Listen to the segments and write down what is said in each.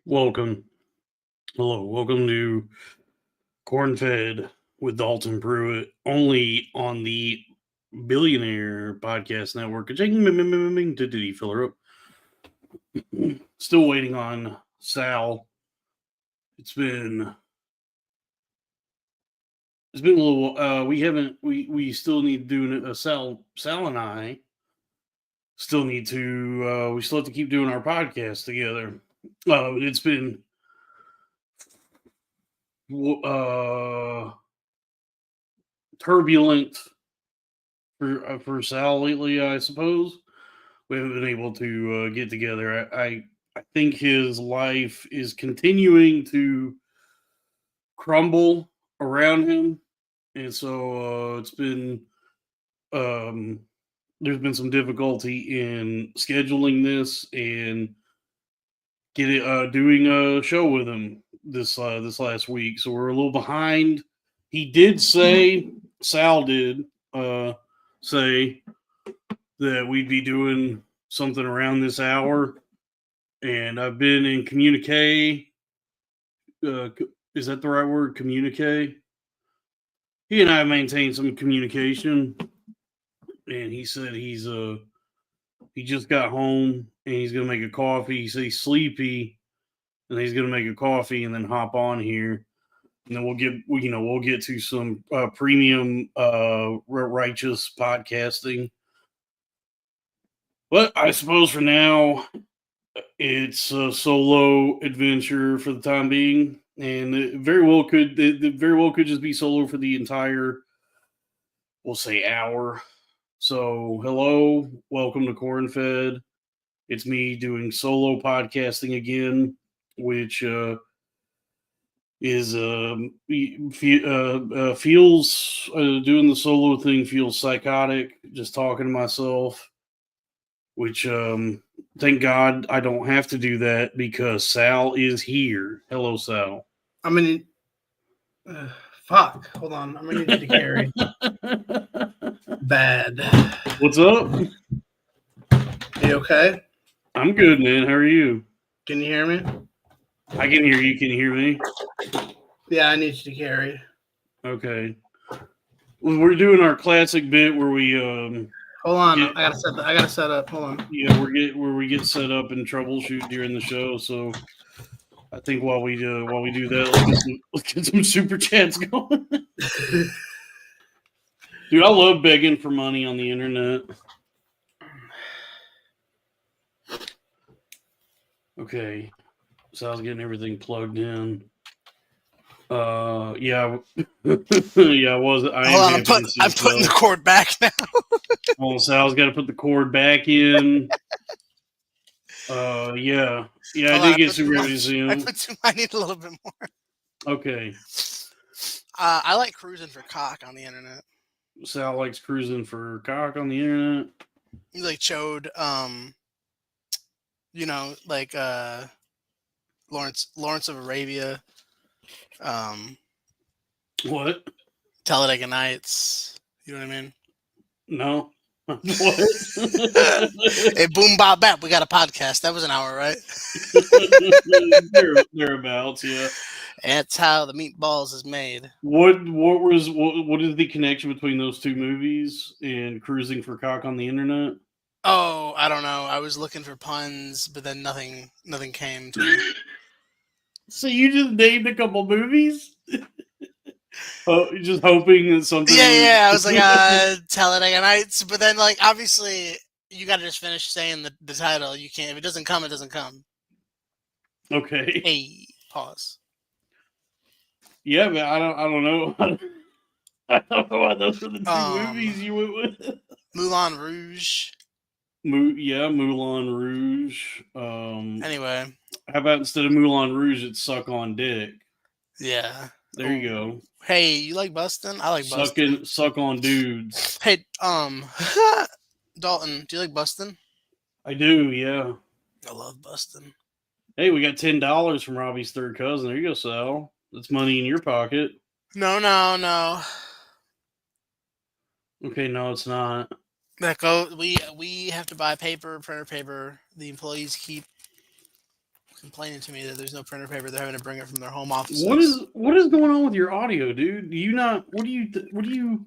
Welcome. Hello. Welcome to Cornfed with Dalton Pruitt, only on the Billionaire Podcast Network. Did he fill her up? Still waiting on Sal. It's been a little. We still need to do Sal and I still need to. We still have to keep doing our podcast together. It's been turbulent for Sal lately, I suppose. We haven't been able to get together. I think his life is continuing to crumble around him, and so it's been um, there's been some difficulty in scheduling this and doing a show with him this last week. So we're a little behind. He did say Sal did say that we'd be doing something around this hour, and I've been in communique. Is that the right word? Communique. He and I have maintained some communication, and he said he just got home and he's gonna make a coffee. He said he's sleepy, and he's gonna make a coffee and then hop on here, and then we'll get to some premium righteous podcasting. But I suppose for now, it's a solo adventure for the time being, and it very well could just be solo for the entire, we'll say, hour. So, hello, welcome to Cornfed. It's me doing solo podcasting again, which is feels doing the solo thing feels psychotic. Just talking to myself, which thank God I don't have to do that because Sal is here. Hello, Sal. I'm gonna. Fuck. Hold on. I'm gonna need you to carry. Bad. What's up? You okay? I'm good, man. How are you? Can you hear me? I can hear you. Can you hear me? Yeah, I need you to carry. Okay. Well, we're doing our classic bit where we Hold on. I gotta set up. Hold on. Yeah, where we get set up and troubleshoot during the show. So I think while we do that, let's get some super chats going. Dude, I love begging for money on the internet. Okay, so I was getting everything plugged in. Yeah, yeah, I was. I Hold on. am I'm putting the cord back now. Well, Sal's got to put the cord back in. Yeah, I did get super ready soon. I need a little bit more. Okay. I like cruising for cock on the internet. Sal likes cruising for cock on the internet. You like chode, like Lawrence of Arabia. What? Talladega Nights. You know what I mean? No. What? Hey, boom, bop, bap. We got a podcast. That was an hour, right? Thereabouts, yeah. That's how the meatballs is made. What is the connection between those two movies and cruising for cock on the internet? Oh, I don't know. I was looking for puns, but then nothing came to me. So you just named a couple movies? Just hoping that something. Yeah. I was like, Talladega Nights, but then like obviously you got to just finish saying the title. You can't if it doesn't come, it doesn't come. Okay. Hey, pause. Yeah, but I don't know. I don't know why those are the two movies you went with. Moulin Rouge. Moulin Rouge. Anyway, how about instead of Moulin Rouge, it's Suck on Dick? Yeah. There you go. Hey, you like busting? I like busting. Suck on dudes. Hey, Dalton, do you like busting? I do, yeah. I love busting. Hey, we got $10 from Robbie's third cousin. There you go, Sal. That's money in your pocket. No. Okay, no, it's not. That go. We have to buy paper, printer paper. The employees keep. complaining to me that there's no printer paper. They're having to bring it from their home offices. What is going on with your audio, dude? Do you not? What do you?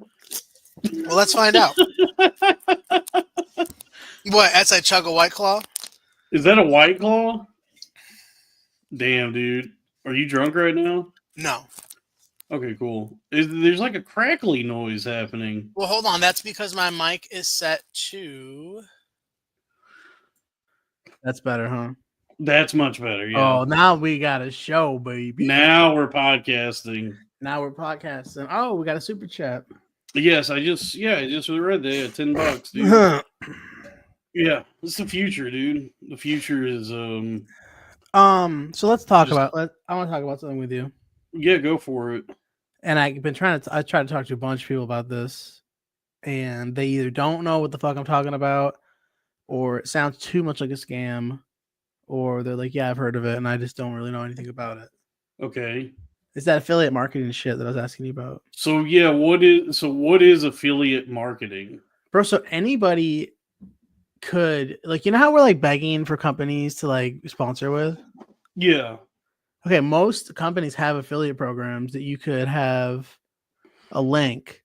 Well, let's find out. What? As I chug a White Claw? Is that a White Claw? Damn, dude. Are you drunk right now? No. Okay, cool. There's like a crackly noise happening. Well, hold on. That's because my mic is set to. That's better, huh? That's much better, yeah. Oh, now we got a show, baby. Now we're podcasting. Oh, we got a super chat. Yes, I just read that. $10, dude. Yeah, it's the future, dude. The future is So let's talk about. I want to talk about something with you. Yeah, go for it. And I tried to talk to a bunch of people about this, and they either don't know what the fuck I'm talking about, or it sounds too much like a scam, or they're like, yeah, I've heard of it, and I just don't really know anything about it. Okay. It's that affiliate marketing shit that I was asking you about. So yeah, what is affiliate marketing? Bro, so anybody could, like, you know how we're like begging for companies to like sponsor with? Yeah. Okay, most companies have affiliate programs that you could have a link.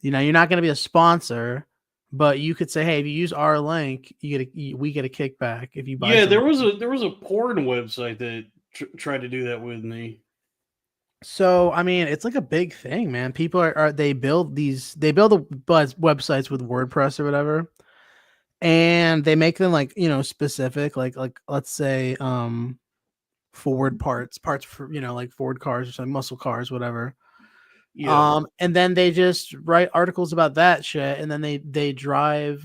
You know, you're not going to be a sponsor, but you could say, hey, if you use our link, we get a kickback if you buy. Yeah, there was a porn website that tried to do that with me. So I mean, it's like a big thing, man. People they build the websites with WordPress or whatever, and they make them like, you know, specific, like let's say Ford parts for, you know, like Ford cars or something, muscle cars, whatever. Yeah. And then they just write articles about that shit, and then they drive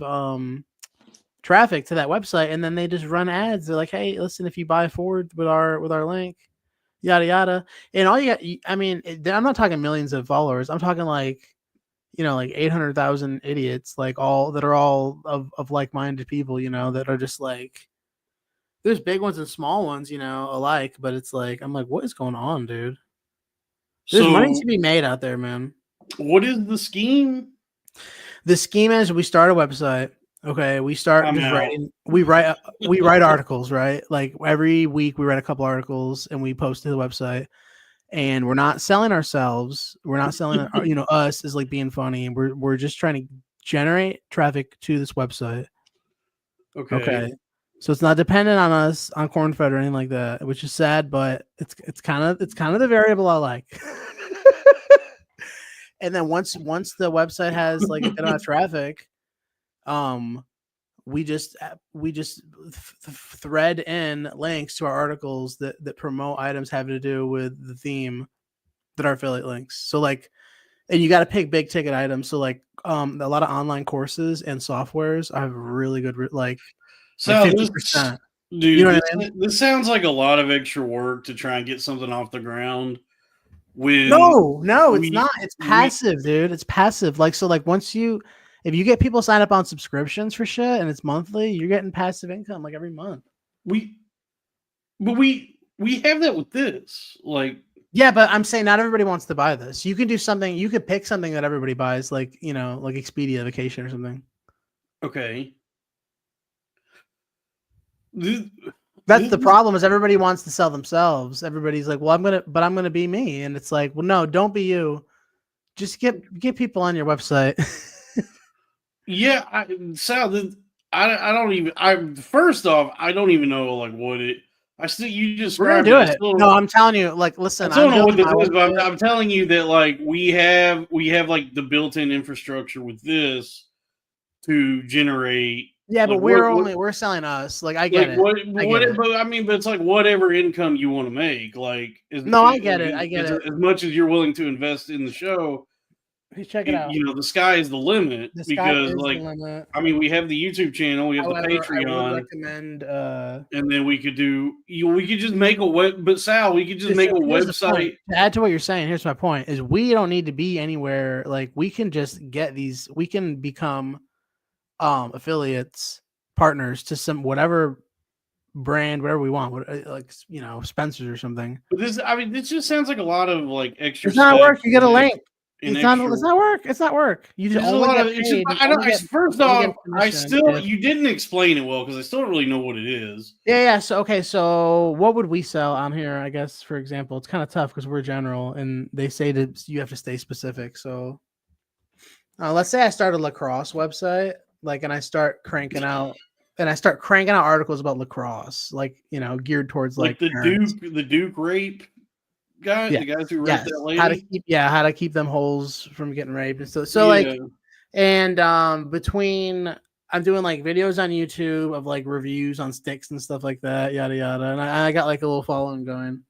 traffic to that website, and then they just run ads. They're like, hey, listen, if you buy Ford with our link, yada yada, and all you got. I mean, I'm not talking millions of followers. I'm talking like, you know, like 800,000 idiots, like all of like-minded people, you know, that are just like, there's big ones and small ones, you know, alike. But it's like, I'm like, what is going on, dude? There's money to be made out there, man. What is the scheme? The scheme is we start a website. Okay, we start just writing. We write articles, right? Like every week we write a couple articles and we post to the website. And we're not selling ourselves. We're not selling, you know, us as like being funny. And we're just trying to generate traffic to this website. Okay. So it's not dependent on us, on Cornfed or anything like that, which is sad, but it's kind of the variable I like. And then once the website has like a good amount of traffic, we just thread in links to our articles that promote items having to do with the theme that are affiliate links. So like, and you got to pick big ticket items. So like, a lot of online courses and softwares have really good So 50%. Dude, you know what I mean? This sounds like a lot of extra work to try and get something off the ground. No, it's not. It's passive, dude. It's passive. Like, so like if you get people sign up on subscriptions for shit and it's monthly, you're getting passive income like every month. We have that with this. Like, yeah, but I'm saying not everybody wants to buy this. You can do something, you could pick something that everybody buys, like, you know, like Expedia Vacation or something. Okay. That's the problem, is everybody wants to sell themselves. Everybody's like, well, I'm gonna be me. And it's like, well, no, don't be you. Just get people on your website. Yeah, first off, I don't even know like what it. You just we're gonna do it. No, I'm telling you, like, listen, I don't know what this is, but I'm telling you that like we have like the built-in infrastructure with this to generate. Yeah, but like, we're selling us. Like, I get it. But I mean, but it's like whatever income you want to make. Like, I get it. As much as you're willing to invest in the show. Check it out. You know, the sky is the limit because, like, I mean, we have the YouTube channel, we have the Patreon. I would recommend, and then we could just make a web. But Sal, we could just make a website. To add to what you're saying, here's my point: is we don't need to be anywhere. Like, we can just get these. We can become affiliates, partners to some whatever brand, whatever we want, like, you know, Spencer's or something. But this just sounds like a lot of like extra. It's not work. You get a link. It's not work. It's not work. You just only get paid. First off, you didn't explain it well because I still don't really know what it is. Yeah. So okay. So what would we sell on here? I guess for example, it's kind of tough because we're general, and they say that you have to stay specific. So let's say I start a lacrosse website, and I start cranking out articles about lacrosse, geared towards the parents. Duke rape guy, the guys who raped that lady. How to keep them holes from getting raped and between I'm doing videos on YouTube of reviews on sticks and stuff like that, yada yada, and I got a little following going.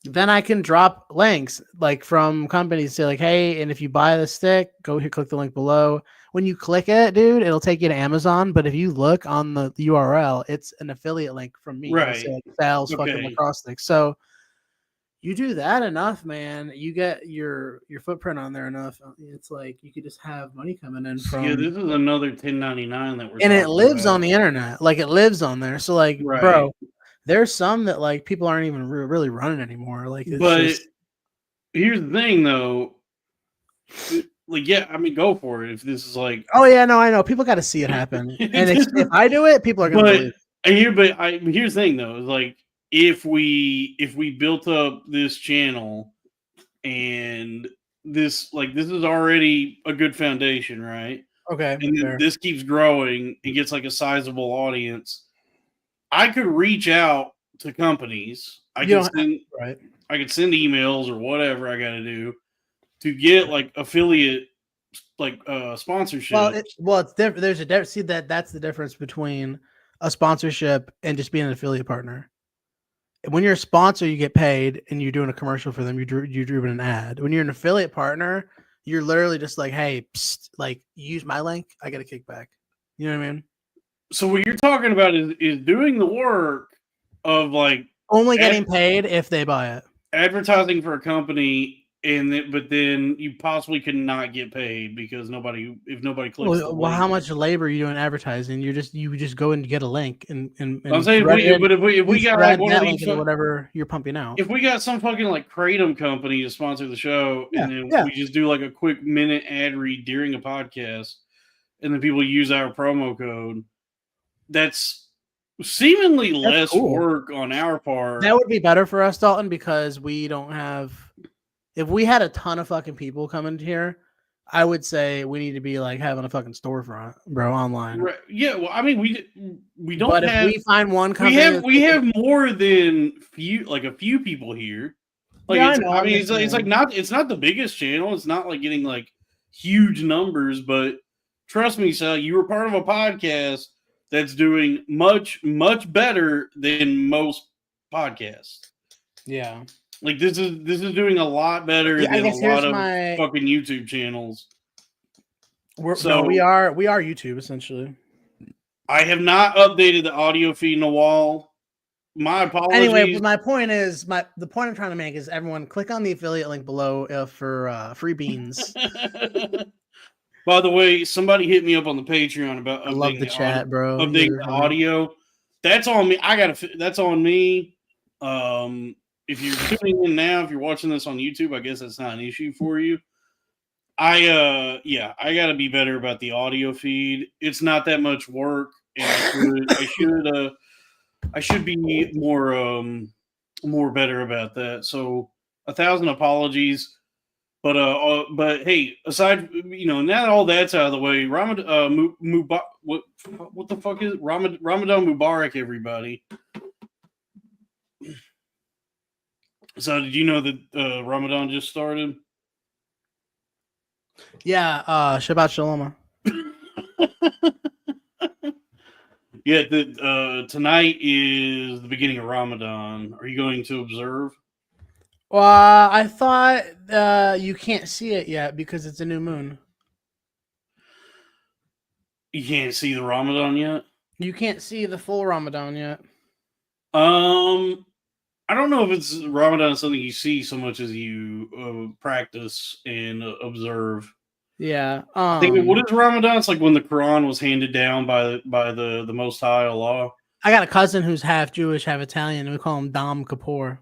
Then I can drop links from companies, say hey, and if you buy the stick, go here, click the link below. When you click it, dude, it'll take you to Amazon. But if you look on the URL, it's an affiliate link from me. Right. Say, sales fucking lacrosse sticks. So you do that enough, man, you get your footprint on there enough. It's you could just have money coming in from. Yeah, this is another 1099 that we're. And it lives on the internet, it lives on there. So bro, there's some that people aren't even really running anymore. Here's the thing, though. Go for it. If this is oh yeah, no, I know people got to see it happen, and if I do it, people are gonna believe it. Here's the thing, though, if we built up this channel and this is already a good foundation, right? Okay. And then this keeps growing and gets a sizable audience. I could reach out to companies. I could send emails or whatever I got to do to get affiliate sponsorship. Well, it's different. There's a difference. See that's the difference between a sponsorship and just being an affiliate partner. When you're a sponsor, you get paid and you're doing a commercial for them. You're doing an ad. When you're an affiliate partner, you're literally just hey, psst, use my link. I get a kickback. You know what I mean? So what you're talking about is doing the work of only getting paid if they buy it. Advertising for a company, but then you possibly could not get paid because if nobody clicks. Well, how much labor are you doing advertising? You just go and get a link and I'm saying, if we got one of these whatever you're pumping out. If we got some fucking Kratom company to sponsor the show, and then we just do a quick minute ad read during a podcast, and then people use our promo code. That's seemingly less work on our part. That would be better for us, Dalton, because we don't have. If we had a ton of fucking people coming here, I would say we need to be having a fucking storefront, bro, online. Right. Yeah. Well, I mean, we don't. But if we find one company, we have more than a few people here. It's not the biggest channel. It's not getting huge numbers, but trust me, Sal, you were part of a podcast that's doing much, much better than most podcasts. Yeah. This is doing a lot better than a lot of fucking YouTube channels. We are YouTube essentially. I have not updated the audio feed in a while. My apologies. Anyway, my point is the point I'm trying to make is everyone click on the affiliate link below for free beans. By the way, somebody hit me up on the Patreon about updating love the chat, bro. Updating the audio. That's on me. That's on me. If you're tuning in now, if you're watching this on YouTube, I guess that's not an issue for you. I got to be better about the audio feed. It's not that much work, and I should be more better about that. So 1,000 apologies. But hey, aside, now that all that's out of the way, what the fuck is Ramadan Mubarak, everybody. So did you know that Ramadan just started? Yeah, Shabbat Shalom. Yeah, tonight is the beginning of Ramadan. Are you going to observe? Well, I thought you can't see it yet because it's a new moon. You can't see the Ramadan yet? You can't see the full Ramadan yet. I don't know if it's Ramadan is something you see so much as you practice and observe. Yeah. I think what is Ramadan? It's when the Quran was handed down by the Most High Allah. I got a cousin who's half Jewish, half Italian. We call him Dom Kapoor.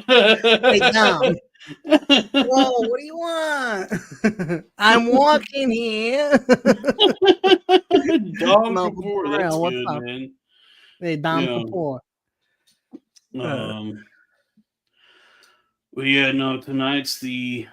Hey, Dom. Whoa, what do you want? I'm walking here. Dom No, Kapoor, for that's real, what's good, up? man. Hey, Dom Yeah. Kapoor. Well, yeah, no. Tonight's the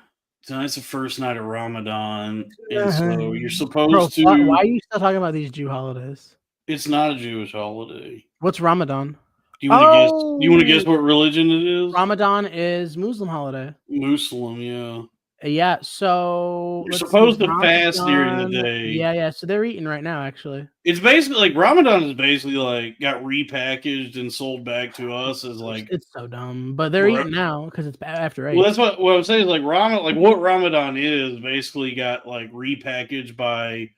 first night of Ramadan, and so you're Bro, supposed why to. are you still talking about these Jew holidays? It's not a Jewish holiday. What's Ramadan? Do you want to guess? Do you want to guess what religion it is? Ramadan is Muslim holiday. Muslim, yeah. Yeah, so You're supposed to fast during the Ramadan. day. Yeah. So they're eating right now, actually. It's basically like Ramadan is basically like got repackaged and sold back to us as like It's so dumb, but they're eating now because it's after 8. Well, that's what I'm saying is like what Ramadan is basically got like repackaged by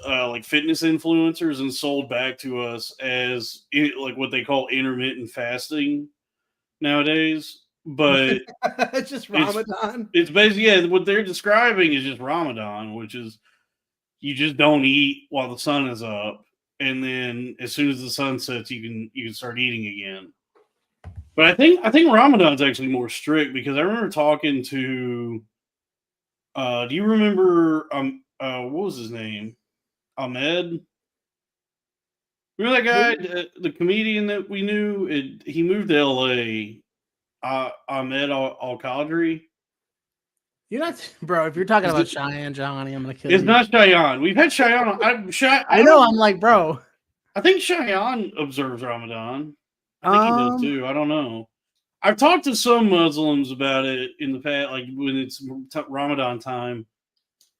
like fitness influencers and sold back to us as like what they call intermittent fasting nowadays. But It's just Ramadan. it's basically what they're describing is just Ramadan, which is you just don't eat while the sun is up, and then as soon as the sun sets, you can start eating again. But I think Ramadan's actually more strict because I remember talking to. Do you remember? What was his name? Ahmed. Remember that guy, the comedian that we knew? He moved to L.A. Ahmed Al Qadri. You're not, bro. If you're talking about Cheyenne Johnny, I'm gonna kill you. It's not Cheyenne. We've had Cheyenne. I know. I'm like, bro. I think Cheyenne observes Ramadan. I think he does too. I don't know. I've talked to some Muslims about it in the past, like when it's Ramadan time,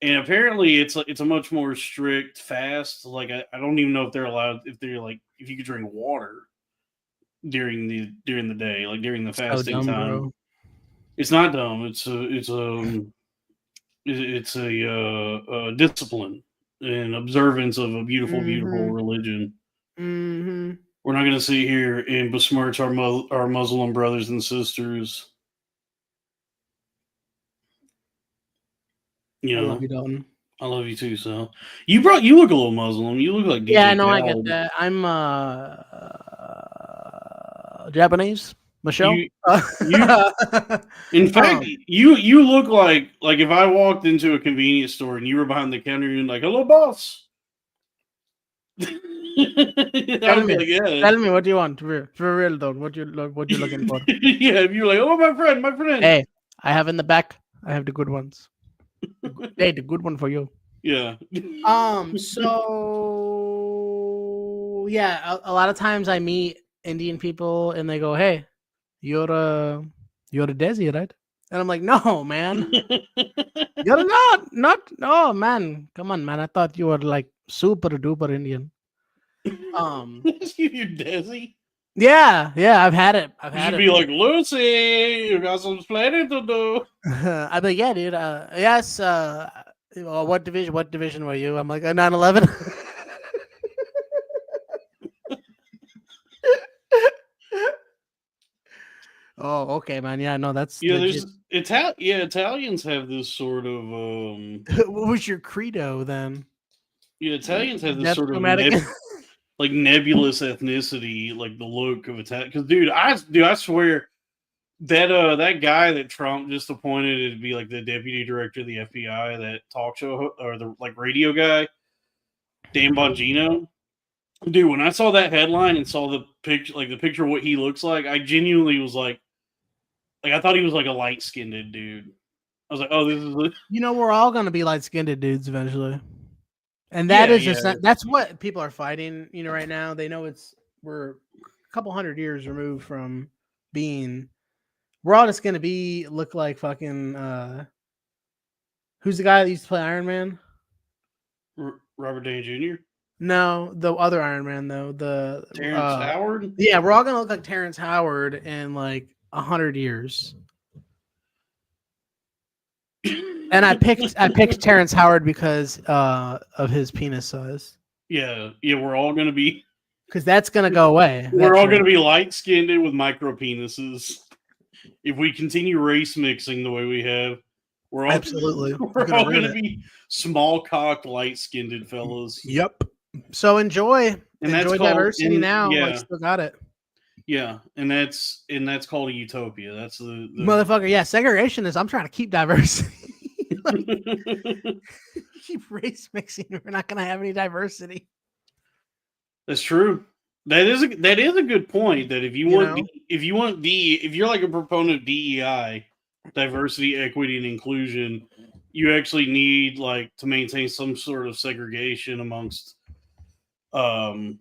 and apparently it's a much more strict fast. Like I don't even know if they're allowed if you could drink water during the day, like during the fasting time. Bro. It's not dumb. It's a discipline and observance of a beautiful religion. Mm-hmm. We're not going to sit here and besmirch our Muslim brothers and sisters. You know, I love you, Dalton. I love you too, so. You look a little Muslim. You look like DJ Yeah, no, Khaled. I get that. I'm Japanese. Michelle. In fact, you look like if I walked into a convenience store and you were behind the counter and like, hello, boss. Tell me what you want for real though. What you looking for? Yeah, if you're like, oh my friend. Hey, I have in the back. I have the good ones. Hey, the good one for you. Yeah. So yeah, a lot of times I meet Indian people and they go, "Hey, you're a Desi, right?" And I'm like, "No, man, you're not. No, man, come on, man. I thought you were like super duper Indian." You're Desi. Yeah, I've had it. You should be like, Lucy, you got some planning to do. I'd be like, yeah, dude. Yes. Well, what division were you? I'm like, 9/11. Oh, okay, man. Yeah, no, that's there's Italians have this sort of What was your credo then? Yeah, Italians have this sort of nebulous ethnicity, like the look of Italian. Because I swear that guy that Trump just appointed to be like the deputy director of the FBI, that talk show or the like radio guy, Dan Bongino. Dude, when I saw that headline and saw the picture of what he looks like, I genuinely was like I thought he was like a light-skinned dude. I was like, oh, this is. We're all gonna be light-skinned dudes eventually, and that's what people are fighting. Right now, they know we're a couple hundred years removed from being. We're all just gonna look like fucking. Who's the guy that used to play Iron Man? Robert Downey Jr. No, the other Iron Man though. The Terrence Howard. Yeah, we're all gonna look like Terrence Howard in like 100 years. And I picked Terrence Howard because of his penis size. Yeah, we're all gonna be. Because that's gonna go away. We're all gonna be light-skinned with micro penises. If we continue race mixing the way we have, we're all absolutely. We're all gonna be small-cocked, light-skinned fellas. Yep. So enjoy diversity now. Yeah. Like, still got it. Yeah, and that's called a utopia. That's the Motherfucker, yeah, segregation is I'm trying to keep diversity. Like, keep race mixing. We're not gonna have any diversity. That's true. That is a good point. That if you want if you're like a proponent of DEI, diversity, equity, and inclusion, you actually need like to maintain some sort of segregation amongst, I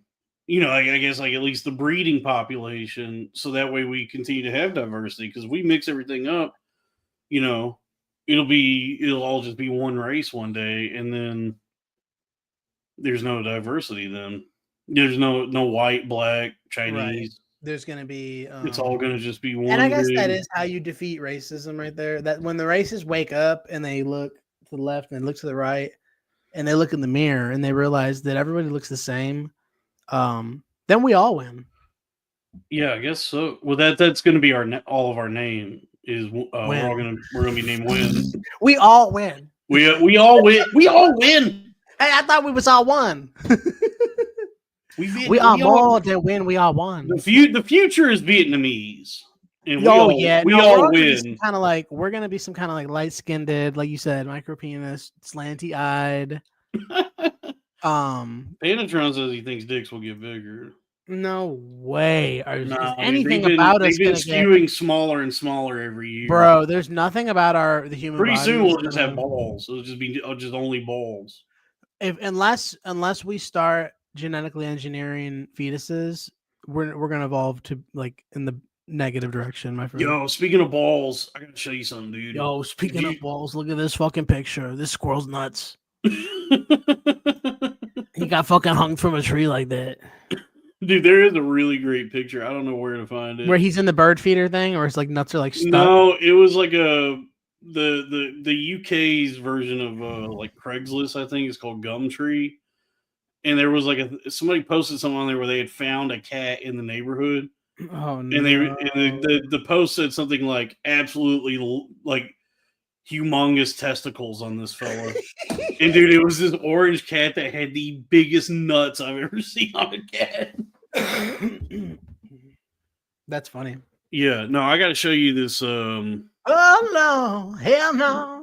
guess like at least the breeding population, so that way we continue to have diversity. Because we mix everything up, you know, it'll all just be one race one day, and then there's no diversity. Then there's no white, black, Right. Chinese. There's gonna be It's all going to just be one. and I guess that big... is how you defeat racism right there. That when the racists wake up and they look to the left and they look to the right and they look in the mirror and they realize that everybody looks the same, then we all win. Yeah, I guess so. Well, that's going to be all of our name is we're gonna be named Win. We all win. We all win. We all win. Hey, I thought we was all one. We all more than win. We all won. The future is Vietnamese. And we all win. Kind of like we're gonna be some kind of like light skinned, like you said, micro penis, slanty eyed. Panatron says he thinks dicks will get bigger. No way. Anything about us? They've been skewing smaller and smaller every year, bro. There's nothing about the human. Pretty soon we'll just have balls. It'll just be only balls. Unless we start genetically engineering fetuses, we're gonna evolve to like in the negative direction, my friend. Yo, speaking of balls, I gotta show you something, dude. Yo, speaking of balls, look at this fucking picture. This squirrel's nuts. He got fucking hung from a tree like that. Dude, there is a really great picture. I don't know where to find it. Where he's in the bird feeder thing, or his like nuts are like stuck? No, it was like the UK's version of like Craigslist. I think it's called Gumtree. And there was like somebody posted something on there where they had found a cat in the neighborhood. Oh no! And the post said something like absolutely like humongous testicles on this fella. And dude, it was this orange cat that had the biggest nuts I've ever seen on a cat. That's funny. Yeah, no, I got to show you this. Oh no! Hell no!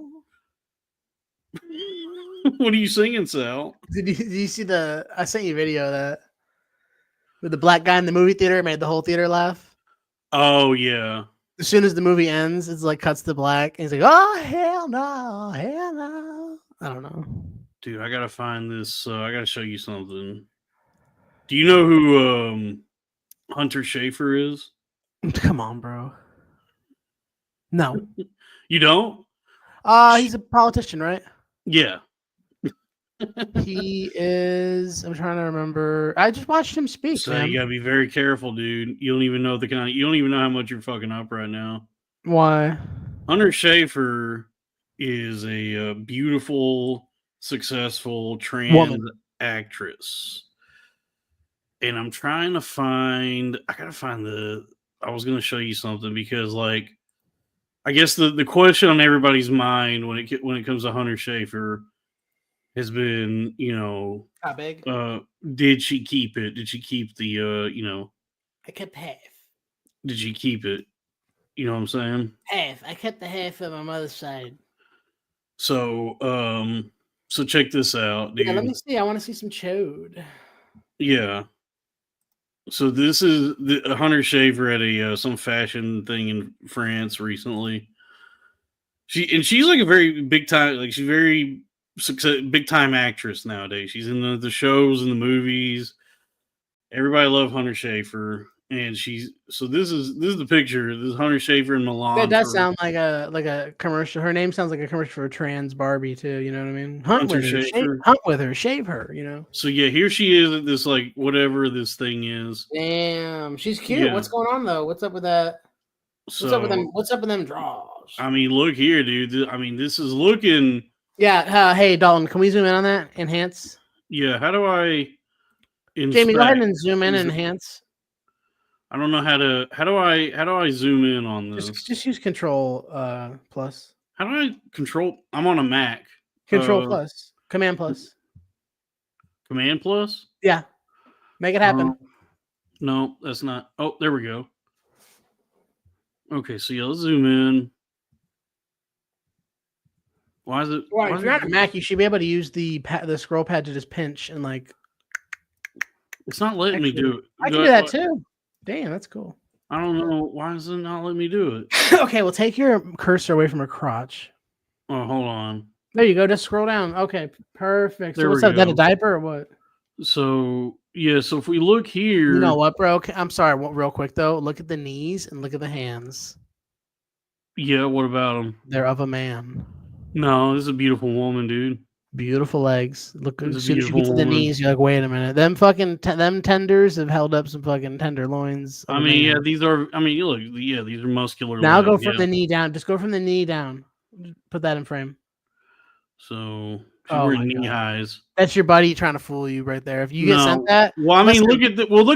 What are you singing, Sal? Did you see I sent you a video of that with the black guy in the movie theater made the whole theater laugh. Oh yeah. As soon as the movie ends, it's like cuts to black, and he's like, "Oh hell no, hell no!" I don't know, dude. I gotta find this. I gotta show you something. Do you know who Hunter Schafer is? Come on, bro. No, you don't. He's a politician, right? Yeah. He is. I'm trying to remember. I just watched him speak. So you gotta be very careful, dude. You don't even know you don't even know how much you're fucking up right now. Why? Hunter Schafer is a beautiful, successful trans actress, and I'm trying to find. I gotta find I was gonna show you something because, like, I guess the question on everybody's mind when it comes to Hunter Schafer has been, how big? Did she keep it? Did she keep the, I kept half. Did she keep it? You know what I'm saying? Half. I kept the half of my mother's side. So, so check this out, dude. Yeah, let me see. I want to see some chode. Yeah. So this is Hunter Schafer at some fashion thing in France recently. She's like a very big time, like she's very big time actress nowadays. She's in the shows and the movies. Everybody loves Hunter Schafer, and this is the picture. This is Hunter Schafer in Milan. That does sound like a commercial. Her name sounds like a commercial for a trans Barbie too. You know what I mean? Hunt with her, shave her. You know. So yeah, here she is at this like whatever this thing is. Damn, she's cute. Yeah. What's going on though? What's up with that? What's up with them? What's up with them draws? I mean, look here, dude. I mean, this is looking. Yeah. Hey, Dalton, can we zoom in on that? Enhance. Yeah. How do I? Jamie, go ahead and zoom in and enhance. I don't know how do I zoom in on this? Just use Control plus. How do I control? I'm on a Mac. Control plus. Command plus. Command plus? Yeah. Make it happen. No, that's not. Oh, there we go. Okay, so yeah, let's zoom in. Why is it? Well, if you're on a Mac, you should be able to use the scroll pad to just pinch and like. It's not letting me do it. I can do that too. Damn, that's cool. I don't know why is it not letting me do it. Okay, well, take your cursor away from her crotch. Oh, hold on. There you go. Just scroll down. Okay, perfect. There So what's we up? Is that a go. diaper or what? So yeah, so if we look here, You know what, bro? Okay, I'm sorry. Real quick though, look at the knees and look at the hands. yeah, what about them? They're of a man. No, this is a beautiful woman, dude. Beautiful legs. Look, It's a as soon as you beautiful get to the woman. knees, you're like, wait a minute. Them fucking them tenders have held up some fucking tenderloins. I mean, yeah, these are. I mean, look, yeah, these are muscular. Now legs, go from yeah. the knee down. Just go from the knee down. Put that in frame. So she's wearing knee highs. That's your buddy trying to fool you right there. If you get sent that, well, I mean, look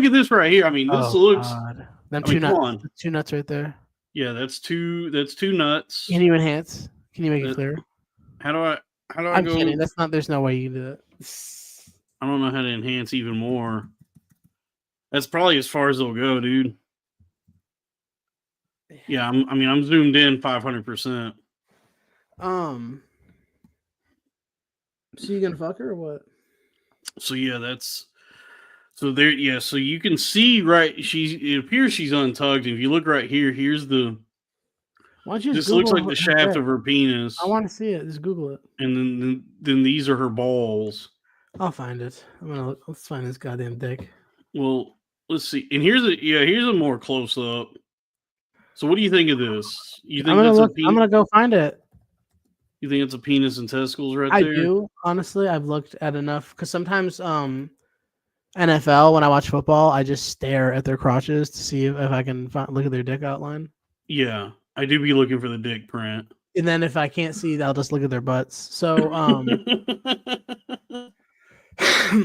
at this right here. I mean, this looks. God. Them I mean, come on. Two nuts right there. Yeah, that's two nuts. Can you enhance? Can you make it clear? How do I I'm go? kidding. That's not. There's no way you can do it. I don't know how to enhance even more. That's probably as far as it'll go, dude. Yeah, I'm zoomed in 500%. So you gonna fuck her or what? So yeah, that's so there. Yeah, so you can see right. It appears she's untucked. And if you look right here, here's the. Why don't you this looks like the shaft of her penis. I want to see it. Just Google it. And then these are her balls. I'll find it. Let's find this goddamn dick. Well, let's see. And here's a more close up. So what do you think of this? You think I'm gonna go find it. You think it's a penis and testicles right there? I do. Honestly, I've looked at enough because sometimes NFL, when I watch football, I just stare at their crotches to see if I can look at their dick outline. Yeah, I do be looking for the dick print. And then if I can't see, I'll just look at their butts. So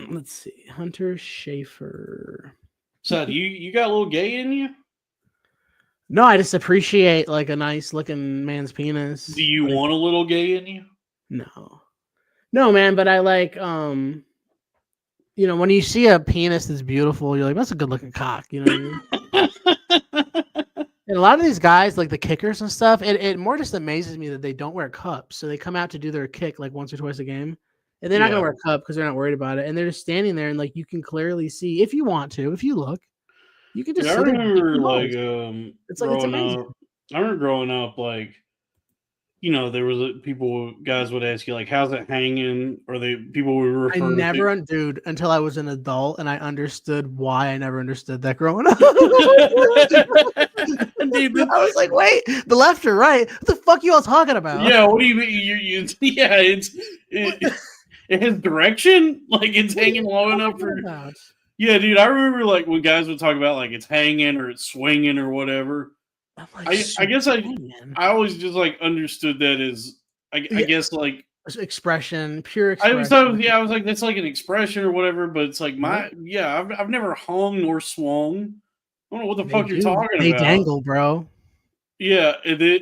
let's see. Hunter Schafer. So you got a little gay in you? No, I just appreciate like a nice looking man's penis. Do you want a little gay in you? No, man. But I like when you see a penis that's beautiful, you're like, that's a good looking cock. You know what I mean? And a lot of these guys, like the kickers and stuff, it more just amazes me that they don't wear cups. So they come out to do their kick like once or twice a game, and they're not gonna wear a cup because they're not worried about it. And they're just standing there, and like you can cliterally see if you want to, if you look. You can just. I remember like it's amazing. I remember growing up, like there was guys would ask you like, "How's it hanging?" Or people would refer. I never, dude, until I was an adult and I understood why I never understood that growing up. Dude, I was like, wait, the left or right? What the fuck you all talking about? Yeah, what do you mean? It has direction, like it's hanging low enough for. Yeah, dude, I remember like when guys would talk about like it's hanging or it's swinging or whatever. I'm like, I guess I always just like understood that as I guess like expression, pure expression. I was like that's like an expression or whatever, but it's like I've never hung nor swung. I don't know what the fuck you're talking about. They dangle, bro. Yeah, and then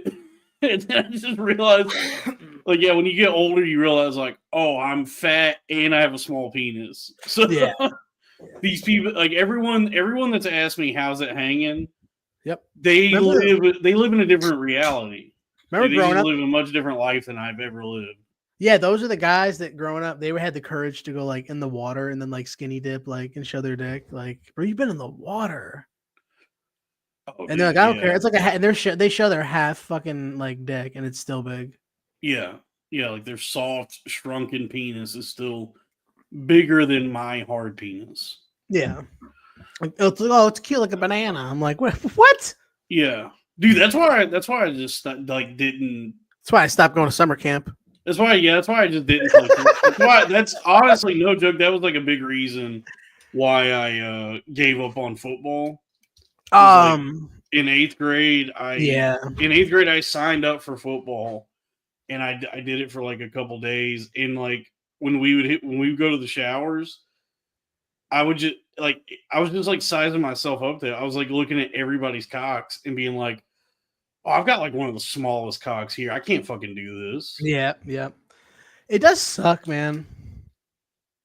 I just realized, like, when you get older, you realize, like, oh, I'm fat and I have a small penis. So these people, like everyone that's asked me how's it hanging, they live in a different reality. Remember growing up, live a much different life than I've ever lived. Yeah, those are the guys that growing up, they had the courage to go like in the water and then like skinny dip, like and show their dick. Like, bro, you've been in the water. And they're like, I don't care. It's like and they show their half fucking like dick, and it's still big. Yeah, like their soft, shrunken penis is still bigger than my hard penis. Yeah, like, it's cute like a banana. I'm like, what? Yeah, dude, that's why I just like didn't. That's why I stopped going to summer camp. That's why I just didn't. That's honestly no joke. That was like a big reason why I gave up on football. In 8th grade, I signed up for football, and I did it for like a couple days. And like when we would go to the showers, I was just like sizing myself up there. I was like looking at everybody's cocks and being like, oh, I've got like one of the smallest cocks here. I can't fucking do this. Yeah. It does suck, man.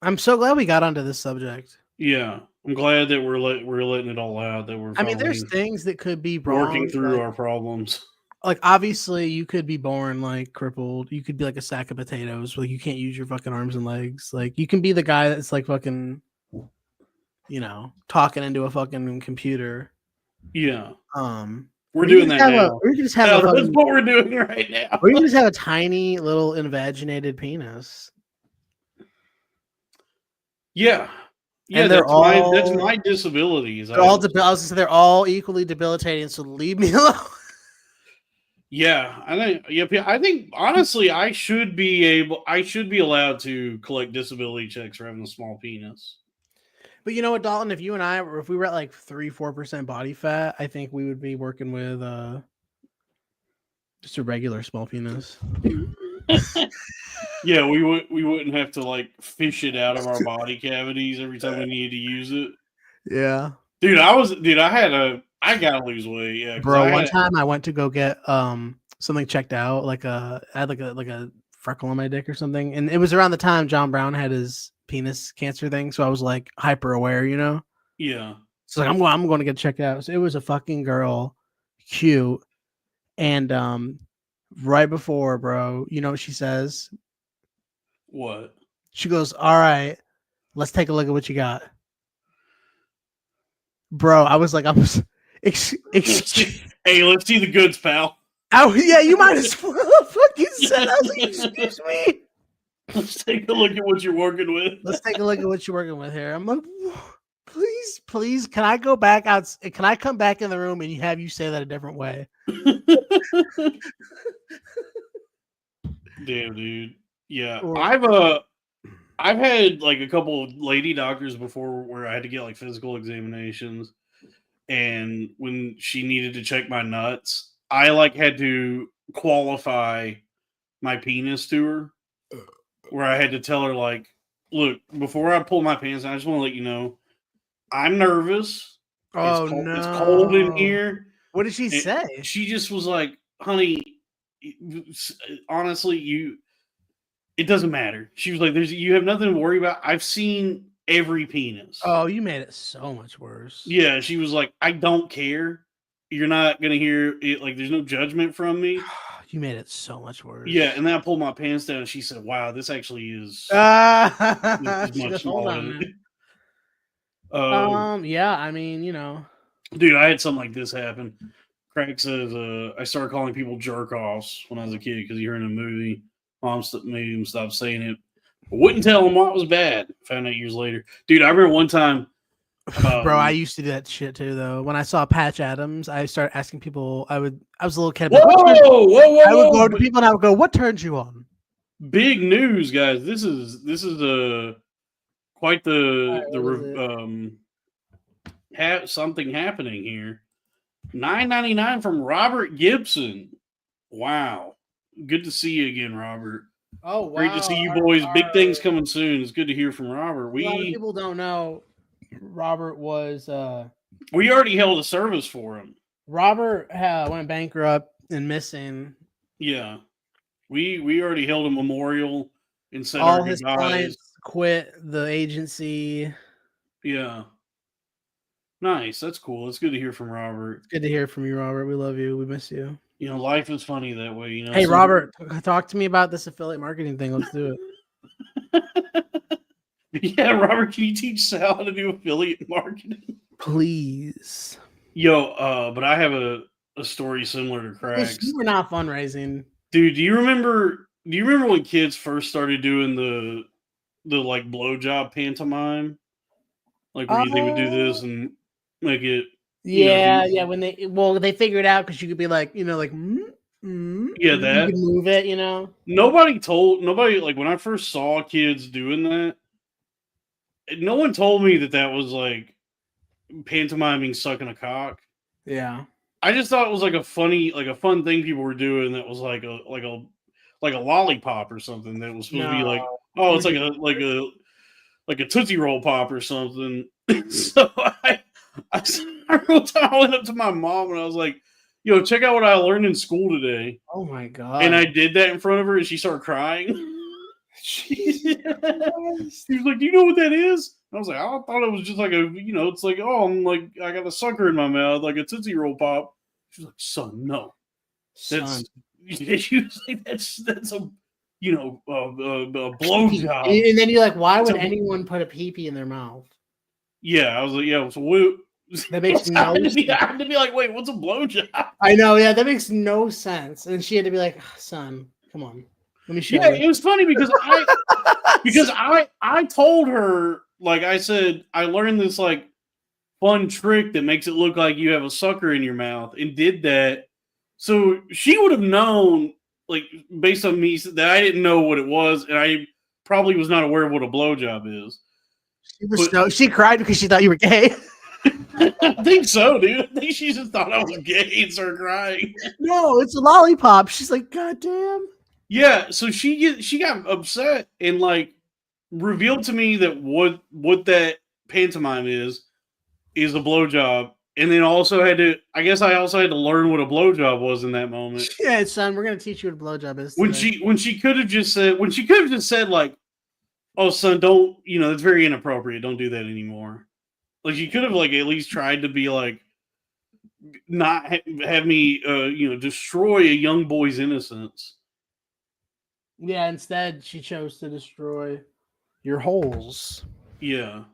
I'm so glad we got onto this subject. Yeah. I'm glad that we're letting it all out. That we're I mean, there's finally things that could be working wrong. through our problems. Like obviously, you could be born like crippled. You could be like a sack of potatoes. Like you can't use your fucking arms and legs. Like you can be the guy that's like fucking, talking into a fucking computer. Yeah, Or we're you doing can that just have now. or you can just have Yeah, a that's fucking, what we're doing right now. or you can just have a tiny little invaginated penis. Yeah, And that's my disability. Is I was gonna say they're all equally debilitating. So leave me alone. Yeah, I think. Yeah, I think honestly, I should be allowed to collect disability checks for having a small penis. But you know what, Dalton? If you and I, if we were at like 3-4% body fat, I think we would be working with just a regular small penis. Yeah, we wouldn't have to like fish it out of our body cavities every time we needed to use it. Yeah, Dude, I gotta lose weight. Yeah, bro. One time I went to go get something checked out, I had like a freckle on my dick or something, and it was around the time John Brown had his penis cancer thing, so I was like hyper aware, Yeah. So like I'm going to get checked out. So it was a fucking girl, cute, and right before, bro, you know what she says? What? She goes, "All right, let's take a look at what you got." Bro, I was like, Hey, let's see the goods, pal. Oh yeah, you might as well fucking said. I was like, excuse me. Let's take a look at what you're working with. Let's take a look at what you're working with here. I'm like, please, can I go back out? Can I come back in the room and have you say that a different way? Damn, dude. Yeah, I've had like a couple of lady doctors before where I had to get like physical examinations, and when she needed to check my nuts, I like had to qualify my penis to her, where I had to tell her like, look, before I pull my pants down, I just want to let you know I'm nervous. Oh no, it's cold in here. What did she say? She just was like, honey, honestly, it doesn't matter. She was like, you have nothing to worry about. I've seen every penis. Oh, you made it so much worse. Yeah, she was like, I don't care. You're not gonna hear it. Like, there's no judgment from me. You made it so much worse. Yeah, and then I pulled my pants down, and she said, "Wow, this actually is much smaller." Yeah, I mean, dude, I had something like this happen. Craig says, I started calling people jerk offs when I was a kid because he heard in a movie. Mom made him stop saying it. I wouldn't tell him what was bad. Found out years later. Dude, I remember one time. Bro, I used to do that shit too, though. When I saw Patch Adams, I started asking people. I was a little kid. Whoa! I would go to people and I would go, "What turns you on?" Big news, guys! This is quite something happening here. $9.99 from Robert Gibson. Wow, good to see you again, Robert. Oh, wow. Great to see you boys. Big things coming soon. It's good to hear from Robert. A lot of people don't know. Robert was we already held a service for him. Robert went bankrupt and missing. Yeah, we already held a memorial and said all our his goodbyes. Clients quit the agency. Yeah, nice. That's cool. It's good to hear from Robert. It's good to hear from you, Robert. We love you. We miss you. Life is funny that way. Hey, Robert, talk to me about this affiliate marketing thing. Let's do it. Yeah, Robert, can you teach Sal how to do affiliate marketing? Please. Yo, but I have a story similar to Craig's. You were not fundraising. Dude, do you remember when kids first started doing the like blowjob pantomime? Like where they would do this and make it yeah, when they figured out because you could be like, that you could move it, Nobody like when I first saw kids doing that, no one told me that was like pantomiming sucking a cock. Yeah. I just thought it was like a fun thing people were doing that was like a lollipop or something that was supposed to be like, oh, it's like a Tootsie Roll pop or something. So I went up to my mom and I was like, yo, check out what I learned in school today. Oh my God. And I did that in front of her and she started crying. She was like, do you know what that is? I was like, I thought it was just like it's like, oh, I'm like, I got a sucker in my mouth, like a Tootsie Roll Pop. She's like, son, no. Son. She was like, that's a, a blowjob. And then you're like, why would So- anyone put a pee-pee in their mouth? Yeah, I was like, yeah, so what? That makes I no had sense. to be like, wait, what's a blowjob? I know, yeah, that makes no sense. And she had to be like, son, come on. Let me show Yeah, you. it was funny because I told her, like I said, I learned this like fun trick that makes it look like you have a sucker in your mouth and did that. So she would have known, like, based on me, that I didn't know what it was, and I probably was not aware of what a blowjob is. She cried because she thought you were gay. I think so, dude. I think she just thought I was gay and started crying. No, it's a lollipop. She's like, God damn. Yeah, so she got upset and like revealed to me that what that pantomime is a blowjob, and then also I guess I also had to learn what a blowjob was in that moment. Yeah, son, we're gonna teach you what a blowjob is. When she could have just said like, oh son, don't, it's very inappropriate, don't do that anymore. Like she could have like at least tried to be like not have me destroy a young boy's innocence. Yeah, instead she chose to destroy your holes. Yeah.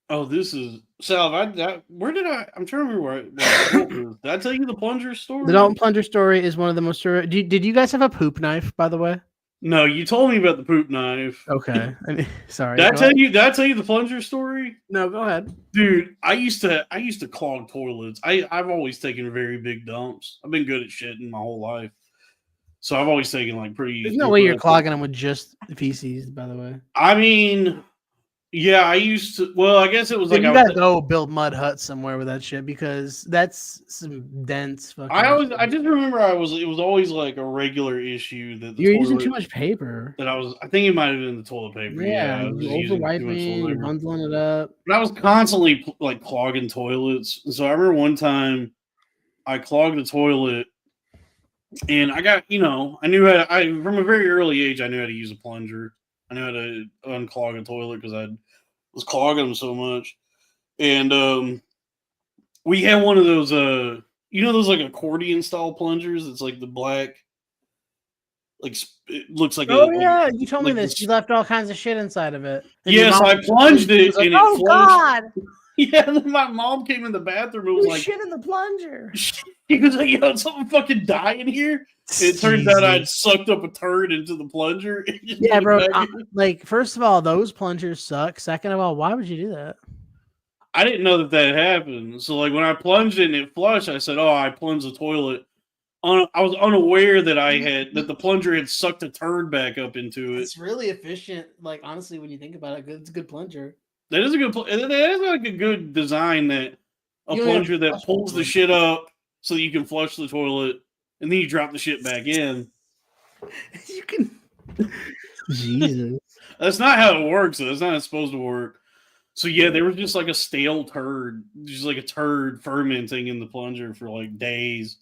Oh, this is Sal. I'm trying to remember where did I tell you the plunger story? The Dalton plunger story is one of the most. Did you guys have a poop knife, by the way? No, you told me about the poop knife. Okay, sorry. Did I tell you the plunger story? No, go ahead, dude. I used to clog toilets. I've always taken very big dumps. I've been good at shitting my whole life, so I've always taken like pretty. There's no way you're clogging them with just feces, by the way. I mean, yeah, I used to. Well, I guess it was like you gotta go build mud huts somewhere with that shit because that's some dense fucking. I just remember it was always like a regular issue that you're using too much paper. I think it might have been the toilet paper. Yeah, you over wiping, you're bundling it up. But I was constantly like clogging toilets. So I remember one time I clogged the toilet, and I got I knew from a very early age I knew how to use a plunger. I knew how to unclog a toilet because I was clogging them so much. And we had one of those, those like accordion style plungers. It's like the black, like it looks like. Yeah, you told me this. You left all kinds of shit inside of it. Yes, I plunged it, and it oh God! Yeah, and then my mom came in the bathroom and was like, "Shit in the plunger." He was like, "Yo, something fucking die in here." It turns out I'd sucked up a turd into the plunger. Yeah, bro. Like, first of all, those plungers suck. Second of all, why would you do that? I didn't know that happened. So, like, when I plunged it and it flushed, I said, "Oh, I plunged the toilet." I was unaware that the plunger had sucked a turd back up into it. It's really efficient. Like, honestly, when you think about it, it's a good plunger. That is a good. That is like a good design. That a plunger that pulls the shit up so that you can flush the toilet. And then you drop the shit back in. You can. Jesus. That's not how it works. That's not how it's supposed to work. So, yeah, there was just like a stale turd. Just like a turd fermenting in the plunger for like days.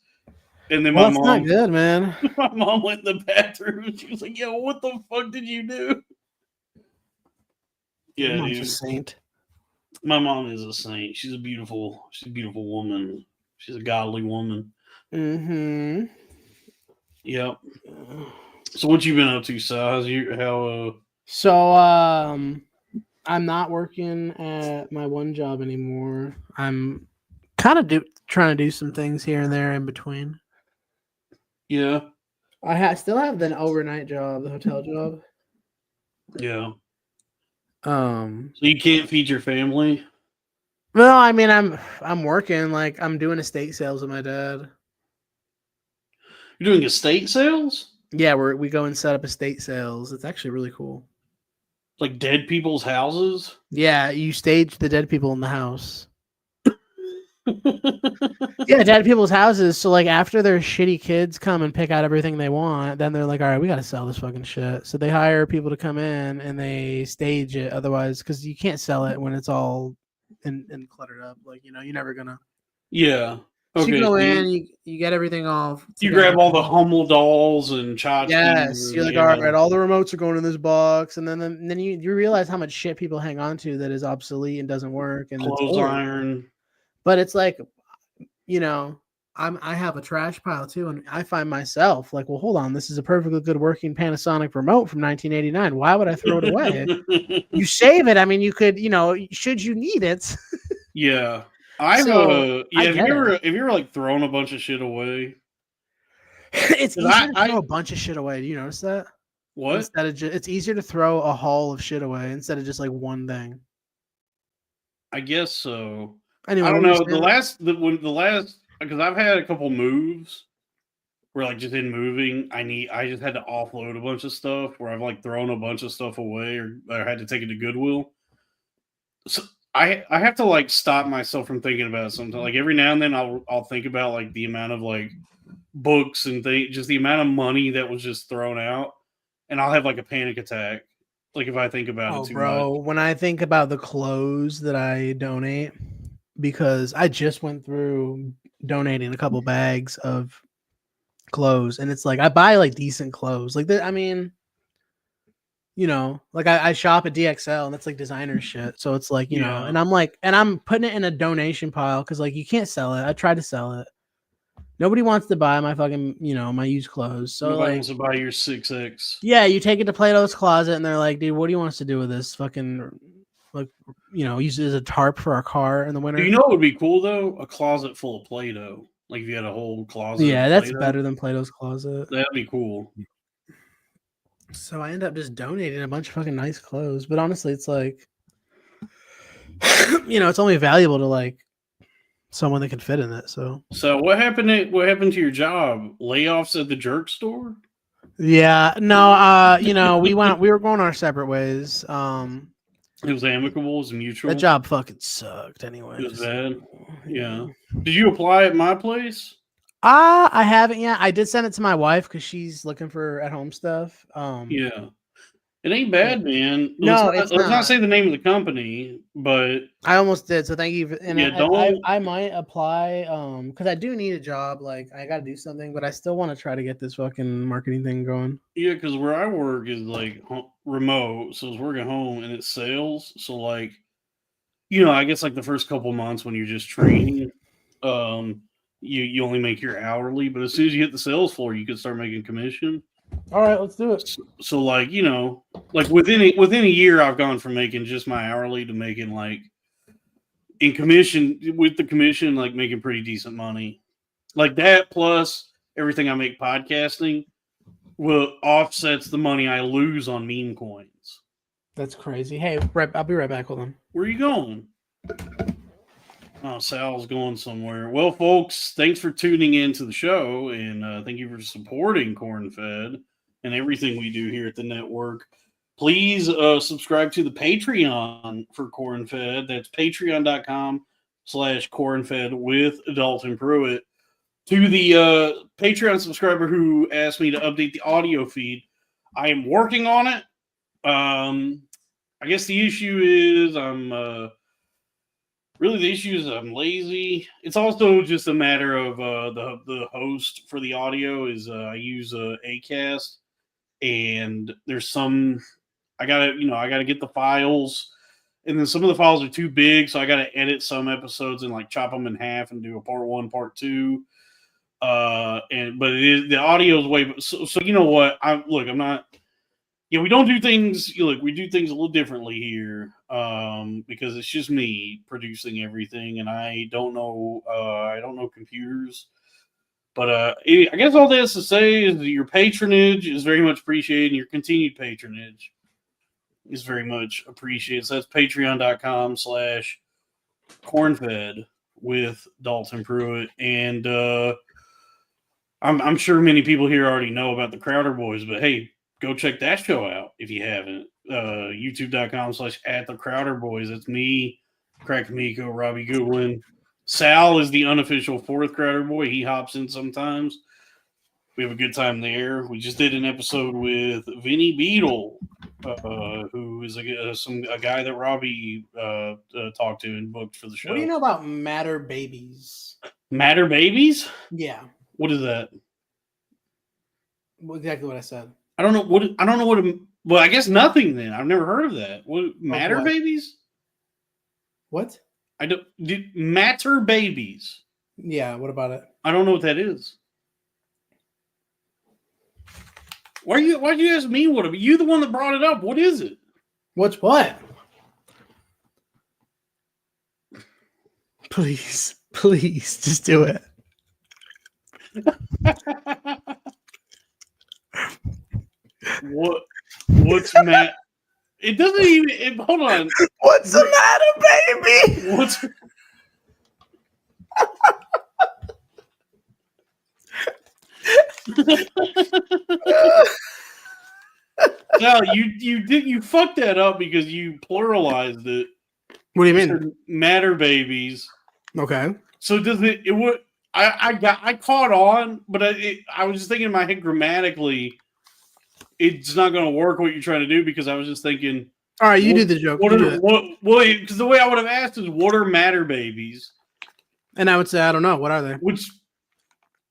And then my mom. That's not good, man. My mom went in the bathroom and she was like, yo, what the fuck did you do? Yeah, dude. A saint. My mom is a saint. She's a beautiful woman. She's a godly woman. Mm-hmm. Yep. So what you been up to, Sal? So I'm not working at my one job anymore. I'm kind of trying to do some things here and there in between. Yeah. I still have the overnight job, the hotel job. Yeah. So you can't feed your family? Well, I mean, I'm working, like I'm doing estate sales with my dad. You're doing estate sales? Yeah, we go and set up estate sales. It's actually really cool. Like dead people's houses? Yeah, you stage the dead people in the house. Yeah, dead people's houses. So like after their shitty kids come and pick out everything they want, then they're like, all right, we got to sell this fucking shit. So they hire people to come in and they stage it. Otherwise, because you can't sell it when it's all and cluttered up. Like, you're never gonna. Yeah. So you Okay, go so in, you get everything all. you together. grab all the Hummel dolls and tchotchkes. Yes, you're like, all yeah. right, all the remotes are going in this box, and then you realize how much shit people hang on to that is obsolete and doesn't work, and it's Clothes old. iron. But it's like, you know, I have a trash pile too, and I find myself like, well, hold on, this is a perfectly good working Panasonic remote from 1989. Why would I throw it away? You save it. I mean, you could, should you need it. Yeah. I've So I have get you it. ever like thrown a bunch of shit away? It's 'Cause easier to I throw a bunch of shit away. Do you notice that? what? Instead of it's easier to throw a haul of shit away instead of just like one thing. I guess so. Anyway, I what don't were you know. saying? The last because I've had a couple moves where like just in moving, I just had to offload a bunch of stuff where I've like thrown a bunch of stuff away or I had to take it to Goodwill. So I have to like stop myself from thinking about something. Like every now and then I'll think about like the amount of like books and things, just the amount of money that was just thrown out, and I'll have like a panic attack. Like if I think about it Oh, too much. bro, when I think about the clothes that I donate, because I just went through donating a couple bags of clothes, and it's like I buy like decent clothes. Like I mean, like I shop at DXL, and that's like designer shit. So it's like, Yeah. and I'm like, and I'm putting it in a donation pile because like you can't sell it. I tried to sell it. Nobody wants to buy my fucking, my used clothes. So Nobody like, wants to buy your 6X. yeah, you take it to Plato's Closet, and they're like, dude, what do you want us to do with this? Fucking, like, use it as a tarp for our car in the Do winter. you know what would be cool though? A closet full of Play-Doh. Like if you had a whole closet Yeah, of that's Play-Doh. better than Plato's Closet. That'd be cool. So I end up just donating a bunch of fucking nice clothes. But honestly, it's like, it's only valuable to like someone that can fit in it. So So what happened to your job? Layoffs at the jerk store? yeah, no, we were going our separate ways. It was amicable, it was That mutual. job fucking sucked, It was anyways. bad. Yeah. Did you apply at my place? I haven't yet. I did send it to my wife because she's looking for at home stuff. Yeah. It ain't bad, man. No, it's Let's not not. say the name of the company, but I almost did, so thank you. And yeah, I might apply because I do need a job. Like I got to do something, but I still want to try to get this fucking marketing thing going. yeah, because where I work is like remote, so it's working at home and it's sales. So like, I guess like the first couple months when you're just training, you only make your hourly, but as soon as you hit the sales floor, you can start making commission. All right, let's do it. So like like within a year, I've gone from making just my hourly to making like in commission with the commission, like making pretty decent money. Like that plus everything I make podcasting will offsets the money I lose on meme coins. That's crazy. Hey, I'll be right back. Hold on. Where are you going? Oh, Sal's going somewhere. Well, folks, thanks for tuning in to the show, and thank you for supporting Cornfed and everything we do here at the network. Please subscribe to the Patreon for Cornfed. That's patreon.com/cornfed with Dalton Pruitt. To the Patreon subscriber who asked me to update the audio feed, I am working on it. I guess the issue is I'm lazy. It's also just a matter of the host for the audio is I use Acast, and there's some I gotta get the files, and then some of the files are too big, so I gotta edit some episodes and like chop them in half and do a part one, part two. But it is the audio is way so you know what I'm not. Yeah, we don't do things. Look, we do things a little differently here because it's just me producing everything, and I don't know. I don't know computers, but I guess all this to say is that your patronage is very much appreciated, and your continued patronage is very much appreciated. So that's patreon.com/cornfed with Dalton Pruitt, and I'm sure many people here already know about the Crowder Boys, but hey, go check that show out if you haven't. YouTube.com/@the-Crowder-Boys. That's me, Crack Miko, Robbie Goodwin. Sal is the unofficial fourth Crowder Boy. He hops in sometimes. We have a good time there. We just did an episode with Vinny Beetle, who is a guy that Robbie talked to and booked for the show. What do you know about Matter Babies? Matter babies? Yeah, What is that? exactly what I said. I don't know what. Well, I guess nothing then. I've never heard of that. What matter what? babies? What? I don't matter babies. Yeah, what about it? I don't know what that is. Why'd you ask me what? You the one that brought it up. What is it? What's what? Please, just do it. What's Matt? It doesn't even. Hold on. What's the matter, baby? What's? No, you fucked that up because you pluralized it. What do you mean? Matter babies. Okay. So does it would I caught on, but I was just thinking in my head grammatically, it's not going to work what you're trying to do because I was just thinking. All right, you do the joke. Because the way I would have asked is, what are matter babies? And I would say, I don't know. What are they?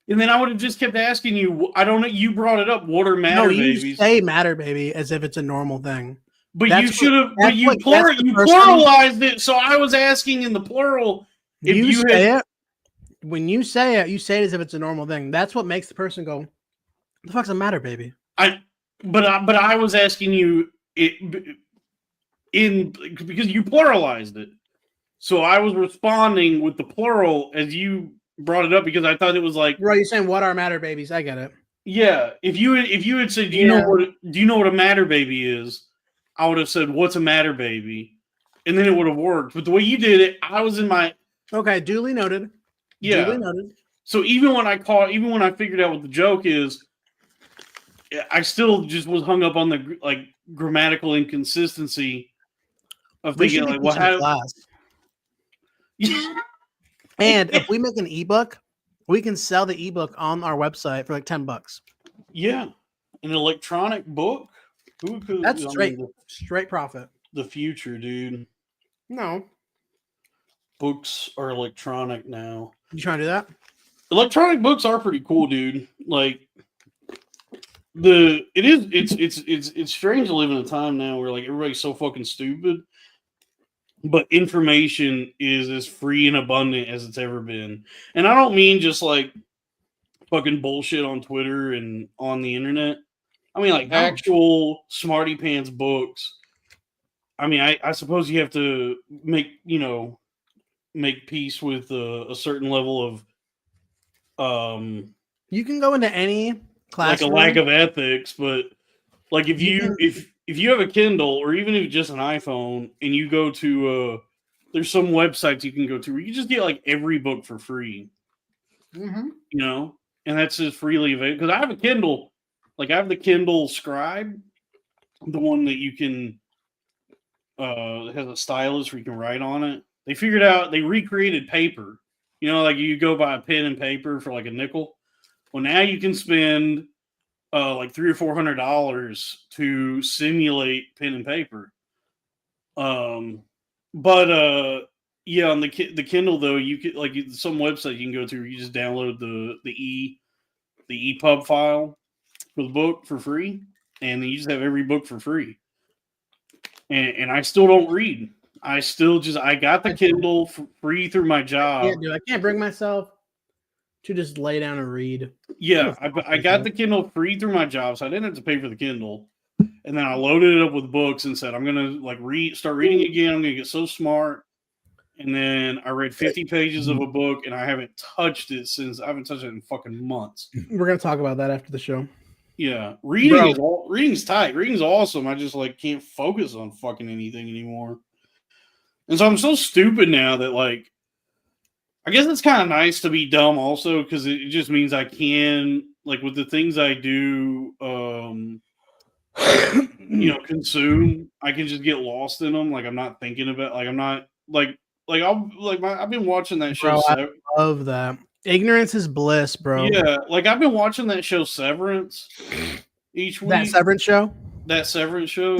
And then I would have just kept asking you. I don't know. You brought it up. What are matter babies? You say matter baby as if it's a normal thing. But you should have. But you pluralized it. So I was asking in the plural. If you say it, when you say it as if it's a normal thing. That's what makes the person go, "The fuck's a matter, baby?" But I was asking you because you pluralized it. So I was responding with the plural as you brought it up because I thought it was like, right. You're saying what are matter babies? I get it. Yeah, if you had said, do you know what a matter baby is? I would have said, what's a matter baby? And then it would have worked. But the way you did it, I was in my duly noted. Yeah. Duly noted. So even when I figured out what the joke is, I still just was hung up on the grammatical inconsistency of thinking like, well, how? And if we make an ebook, we can sell the ebook on our website for like $10. Yeah, an electronic book. That's straight profit. The future, dude. No, books are electronic now. You trying to do that? Electronic books are pretty cool, dude. Like it's strange to live in a time now where like everybody's so fucking stupid. But information is as free and abundant as it's ever been. And I don't mean just like fucking bullshit on Twitter and on the internet. I mean like actual smarty pants books. I mean, I suppose you have to make peace with a certain level of you can go into any class like a lack of ethics, but like if you have a Kindle or even if it's just an iPhone and you go to there's some websites you can go to where you just get like every book for free. Mm-hmm. And that's just freely available. Because I have a Kindle, like I have the Kindle Scribe, the one that you can it has a stylus where you can write on it. They recreated paper. Like you go buy a pen and paper for like a nickel. Well, now you can spend like $300 or $400 to simulate pen and paper. Yeah, on the Kindle though, you could like some website you can go to where you just download the EPUB file for the book for free, and then you just have every book for free. And I still don't read. I got the Kindle for free through my job. I can't bring myself to just lay down and read. Yeah, I got the Kindle free through my job, so I didn't have to pay for the Kindle. And then I loaded it up with books and said, I'm gonna start reading again. I'm gonna get so smart. And then I read 50 pages of a book, and I haven't touched it in fucking months. We're gonna talk about that after the show. Yeah, reading's tight. Reading's awesome. I just can't focus on fucking anything anymore. And so I'm so stupid now that I guess it's kind of nice to be dumb also because it just means I can with the things I do, consume. I can just get lost in them. I'm not thinking about. I'm not I've been watching that show. Bro, I love that. Ignorance is bliss, bro. Yeah, I've been watching that show Severance each week. That Severance show.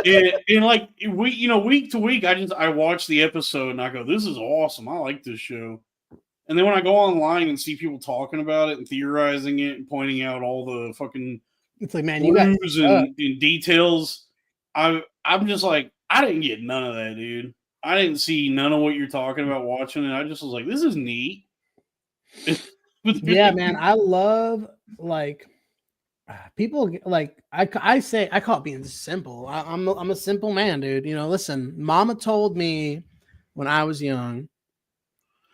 and like week to week, I watch the episode and I go, "This is awesome. I like this show." And then when I go online and see people talking about it and theorizing it and pointing out all the fucking It's like, man, you got clues and details, I'm just like, I didn't get none of that, dude. I didn't see none of what you're talking about watching it. I just was like, this is neat. Yeah, man, I love like people like I say I call it being simple. I'm a simple man, dude. You know, listen, Mama told me when I was young.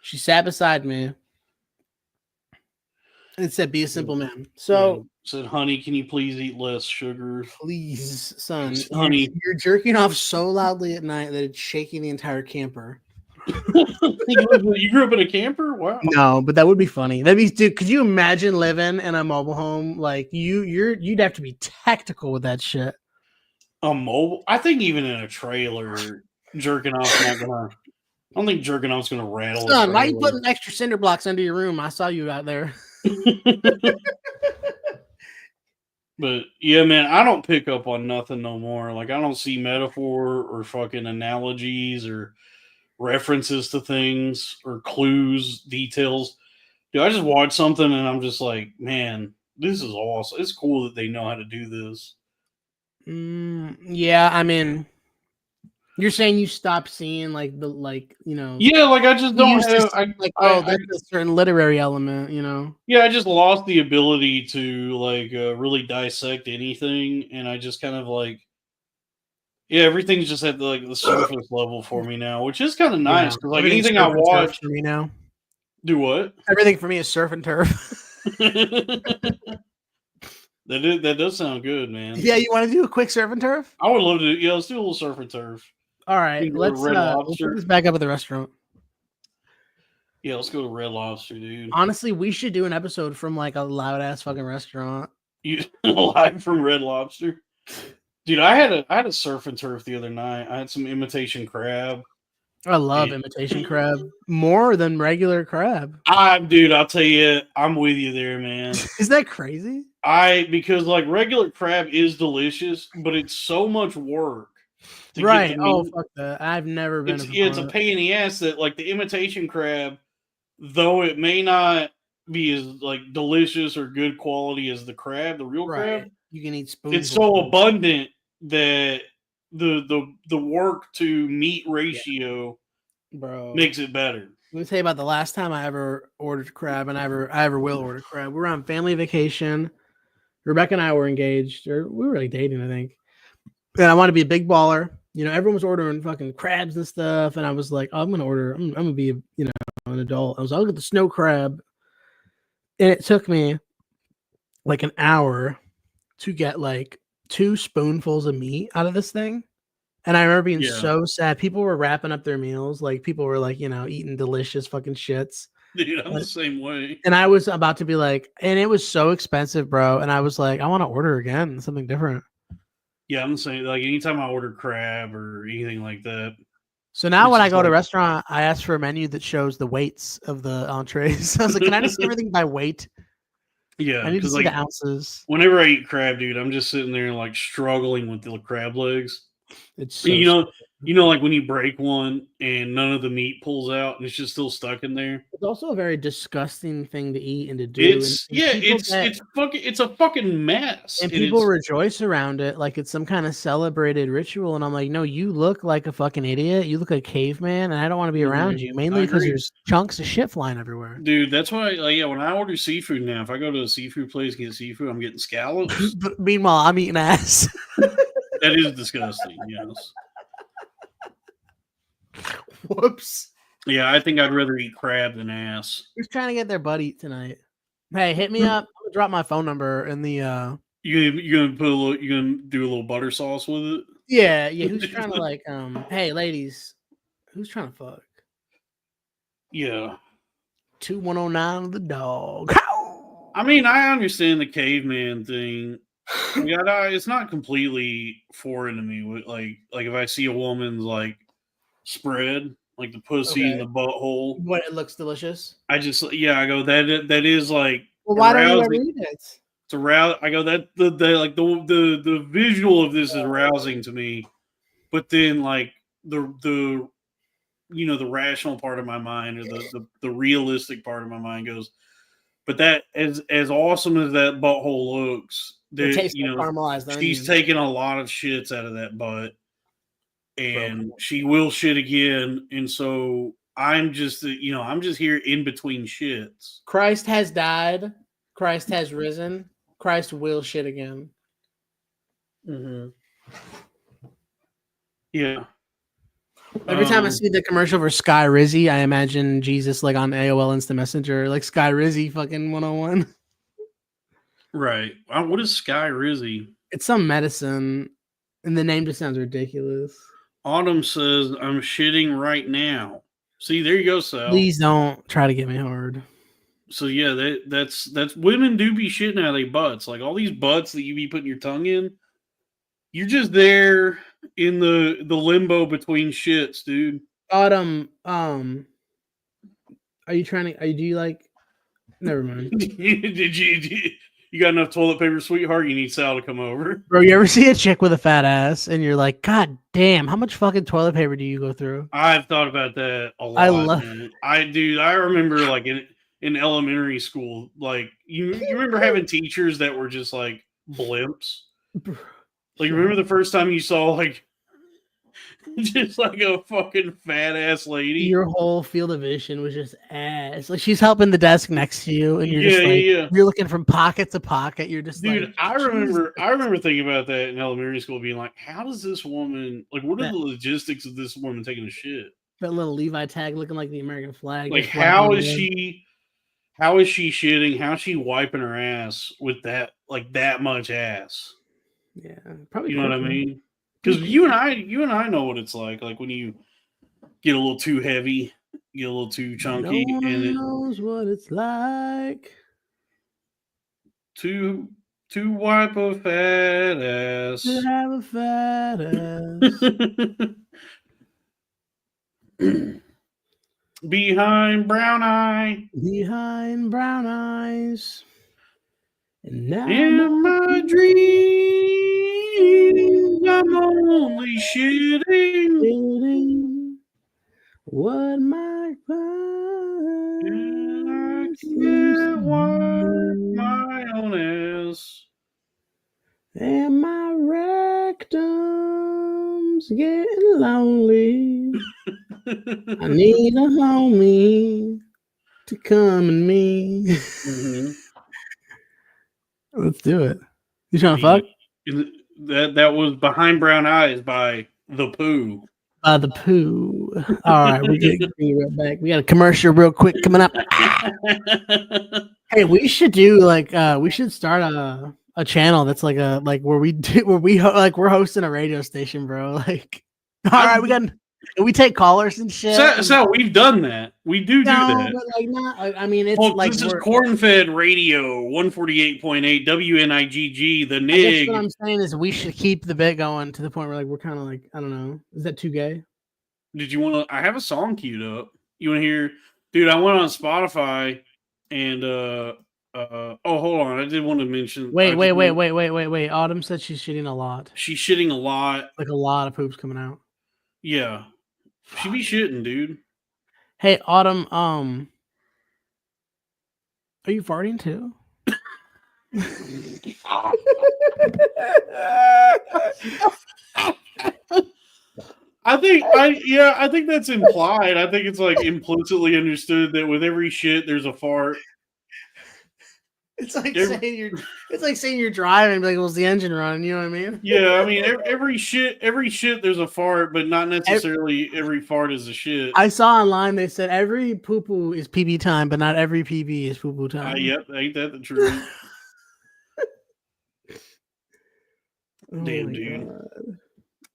She sat beside me and said, "Be a simple man." So said, "Honey, can you please eat less sugar?" Please, son, honey, you're jerking off so loudly at night that it's shaking the entire camper. You grew up in a camper? Wow. No, but that would be funny. That'd be, dude. Could you imagine living in a mobile home? Like you'd have to be tactical with that shit. A mobile? I think even in a trailer, jerking off's not gonna. I don't think jerking off's gonna rattle. Son, why are you putting extra cinder blocks under your room? I saw you out there. But yeah, man, I don't pick up on nothing no more. Like I don't see metaphor or fucking analogies or references to things or clues, details. Dude, I just watch something and I'm just like, man, this is awesome. It's cool that they know how to do this. Yeah, I mean, you're saying you stopped seeing like the Yeah, like I just don't have that's a certain literary element, you know. Yeah, I just lost the ability to like really dissect anything, and I just kind of like everything's just at the surface level for me now, which is kind of nice because like anything I watch for me now. Do what? Everything for me is surf and turf. That does sound good, man. Yeah, you want to do a quick surf and turf? I would love to. Yeah, let's do a little surf and turf. All right, let's put this back up at the restaurant. Yeah, let's go to Red Lobster, dude. Honestly, we should do an episode from like a loud ass fucking restaurant. You live from Red Lobster, dude. I had a surf and turf the other night. I had some imitation crab. I love imitation crab more than regular crab. Dude, I'll tell you, I'm with you there, man. Is that crazy? Because like regular crab is delicious, but it's so much work. Right. Oh, fuck that. I've never been. It's a pain in the ass that like the imitation crab, though it may not be as like delicious or good quality as the crab, the real crab. You can eat spoons. It's so abundant that the work to meat ratio makes it better. Let me tell you about the last time I ever ordered crab, and I ever will order crab. We were on family vacation. Rebecca and I were engaged, or we were like dating, I think. And I wanted to be a big baller. You know, everyone was ordering fucking crabs and stuff, and I was like, oh, I'm gonna be an adult. I was like, I'll get the snow crab, and it took me like an hour to get like 2 spoonfuls of meat out of this thing. And I remember being so sad. People were wrapping up their meals. Like people were like, eating delicious fucking shits. Dude, I'm the same way. And I was about to be like, and it was so expensive, bro. And I was like, I want to order again, something different. Yeah, I'm the same. Like anytime I order crab or anything like that. So now when I go to a restaurant, I ask for a menu that shows the weights of the entrees. I was like, can I just see everything by weight? Yeah, I need to see the ounces. Whenever I eat crab, dude, I'm just sitting there like struggling with the crab legs. It's so like when you break one and none of the meat pulls out and it's just still stuck in there. It's also a very disgusting thing to eat and to do. It's a fucking mess. And people rejoice around it like it's some kind of celebrated ritual. And I'm like, no, you look like a fucking idiot. You look like a caveman, and I don't want to be around you. Mainly because there's chunks of shit flying everywhere. Dude, that's why when I order seafood now, if I go to a seafood place and get seafood, I'm getting scallops. But meanwhile, I'm eating ass. That is disgusting, yes. Whoops. Yeah, I think I'd rather eat crab than ass. Who's trying to get their buddy tonight? Hey, hit me up. I'm gonna drop my phone number in the You gonna do a little butter sauce with it? Yeah. Who's trying to like hey ladies, who's trying to fuck? Yeah. 2109 the dog. I mean, I understand the caveman thing. Yeah, it's not completely foreign to me. Like if I see a woman's like spread, like the pussy and the butthole, what, it looks delicious. I go that is like. Well, why don't you ever eat it? It's arousing. I go that the visual of this is arousing to me. but then like the the rational part of my mind or the realistic part of my mind goes, but that as awesome as that butthole looks, It that tastes like caramelized she's onion. taking a lot of shits out of that butt, and she will shit again, and so I'm just I'm just here in between shits. Christ has died. Christ has risen. Christ will shit again. Mm-hmm. Yeah. Every time I see the commercial for Sky Rizzy, I imagine Jesus like on AOL Instant Messenger, like Sky Rizzy fucking 101. Right. What is Sky Rizzy? It's some medicine, and the name just sounds ridiculous. Autumn says, I'm shitting right now. See, there you go, Sal. Please don't try to get me hard. So yeah, that's women do be shitting out of their butts. Like all these butts that you be putting your tongue in, you're just there in the limbo between shits, dude. Autumn, are you trying to? Do you like? Never mind. Did you got enough toilet paper, sweetheart? You need Sal to come over. Bro, you ever see a chick with a fat ass and you're like, God damn, how much fucking toilet paper do you go through? I've thought about that a lot. I love man. I remember like in elementary school, like you remember having teachers that were just like blimps. Like remember the first time you saw like just like a fucking fat ass lady. Your whole field of vision was just ass. Like she's helping the desk next to you, and you're just like you're looking from pocket to pocket. You're just dude. Like, I remember thinking about that in elementary school, being like, how does this woman like? What are the logistics of this woman taking a shit? That little Levi tag looking like the American flag. Like how is she shitting? How is she wiping her ass with that much ass? Yeah, probably. You know what I mean? Because you and I know what it's like. Like when you get a little too heavy, get a little too chunky, no one and it knows what it's like to wipe a fat ass. to have a fat ass. Behind brown eye. Behind brown eyes. And now in my dreams, I'm only shitting. What my I can't wipe my own ass. And my rectum's getting lonely. I need a homie to come and me. Mm-hmm. Let's do it. You trying to fuck? That was Behind Brown Eyes by The Pooh. The Pooh. All right, we get right back. We got a commercial real quick coming up. Hey, we should do we should start a channel that's where we're hosting a radio station, bro. Like, all right, we take callers and shit. So we've done that. We do that. But like not. I mean, it's this is Cornfed Radio 148.8 WNIGG. The NIG. I guess what I'm saying is we should keep the bit going to the point where we're kind of I don't know. Is that too gay? Did you want to? I have a song queued up. You want to hear, dude? I went on Spotify and oh, hold on. I did want to mention. Wait. Autumn said she's shitting a lot. She's shitting a lot. Like a lot of poops coming out. Yeah. She be shitting, dude. Hey, Autumn, are you farting too? I think that's implied. I think it's like implicitly understood that with every shit there's a fart. It's like saying you're driving, like, was the engine running? You know what I mean? Yeah, I mean every shit there's a fart, but not necessarily every fart is a shit. I saw online they said every poo poo is PB time, but not every PB is poo poo time. Yep, ain't that the truth? Damn, dude.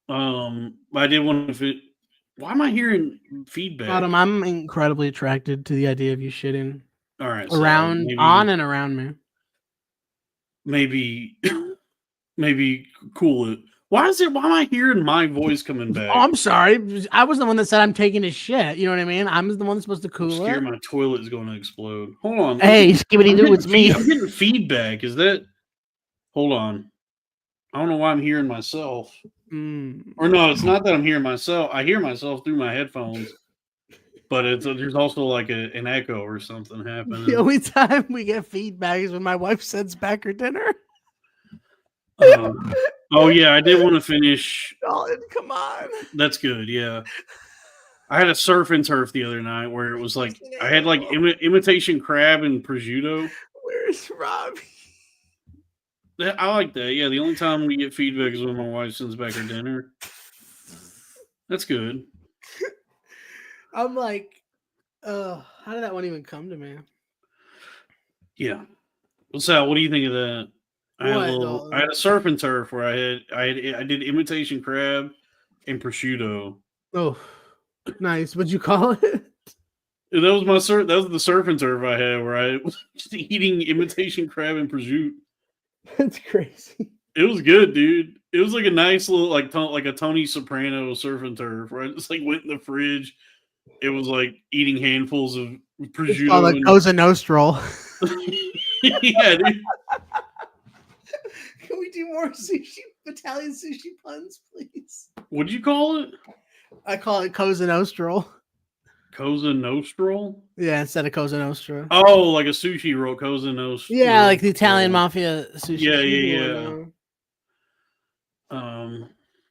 God. I did want to. Why am I hearing feedback? Adam, I'm incredibly attracted to the idea of you shitting. All right, on and around me. Maybe cool it. Why am I hearing my voice coming back? Oh, I'm sorry. I was the one that said I'm taking his shit. You know what I mean? I'm the one that's supposed to cool it. My toilet is going to explode. Hold on. Hey, skibbity doo, it's me. I'm getting feedback. Is that? Hold on. I don't know why I'm hearing myself. Mm. Or no, it's not that I'm hearing myself. I hear myself through my headphones, but there's also like an echo or something The happening. only time we get feedback is when my wife sends back her dinner. Oh yeah, I did want to finish. Oh, come on. That's good. Yeah, I had a surf and turf the other night where it was like I had like imitation crab and prosciutto. Where's Robbie? I like that. Yeah, the only time we get feedback is when my wife sends back her dinner. That's good. I'm like, how did that one even come to me? Yeah. Well, Sal, what do you think of that? I had a surf and turf where I did imitation crab and prosciutto. Oh, nice. What'd you call it? And that was my surf. That was the surf and turf I had where I was just eating imitation crab and prosciutto. That's crazy. It was good, dude. It was like a nice little like a Tony Soprano surf and turf where I just like went in the fridge. It was like eating handfuls of prosciutto. Oh, like Cosa Nostra. Yeah, dude. Can we do more Italian sushi puns, please? What'd you call it? I call it Cosa Nostra. Cosa Nostra? Yeah, instead of Cosa Nostra. Oh, like a sushi roll, Cosa Nostra. Yeah, like the Italian mafia sushi. Yeah.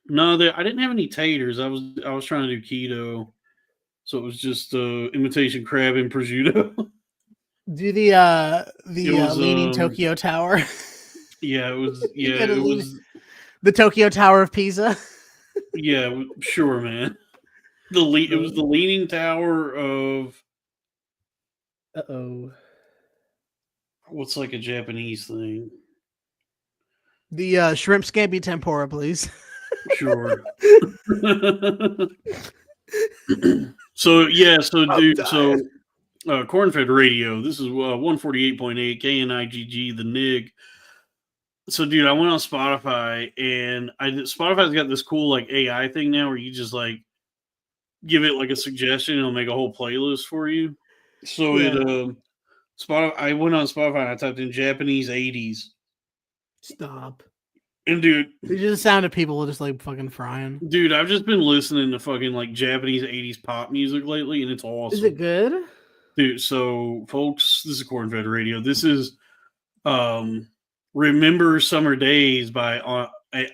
No, I didn't have any taters. I was trying to do keto, so it was just imitation crab and prosciutto. Do the leaning Tokyo Tower. Yeah, it was. Yeah, it was the Tokyo Tower of Pisa. Yeah, sure, man. It was the leaning tower of. What's like a Japanese thing? The shrimp scampi tempura, please. Sure. Dude, Cornfed Radio. This is 148.8 KNIGG, the NIG. So, dude, I went on Spotify, and Spotify's got this cool like AI thing now where you just like give it like a suggestion, and it'll make a whole playlist for you. So I went on Spotify and I typed in Japanese 80s. Stop. And dude, it's just the sound of people just like fucking frying. Dude, I've just been listening to fucking like Japanese 80s pop music lately, and it's awesome. Is it good? Dude, so folks, this is Cornfed Radio. This is Remember Summer Days by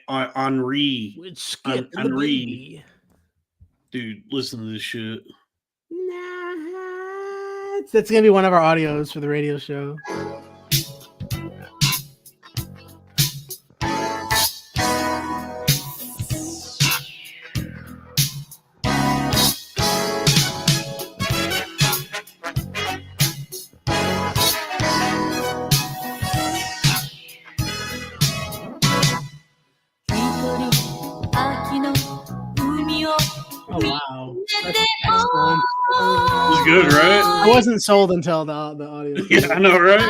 Henri. Henri. Dude, listen to this shit. That's gonna be one of our audios for the radio show. Oh wow, that's excellent. It's good, right? I wasn't sold until the audio. Yeah, I know, right?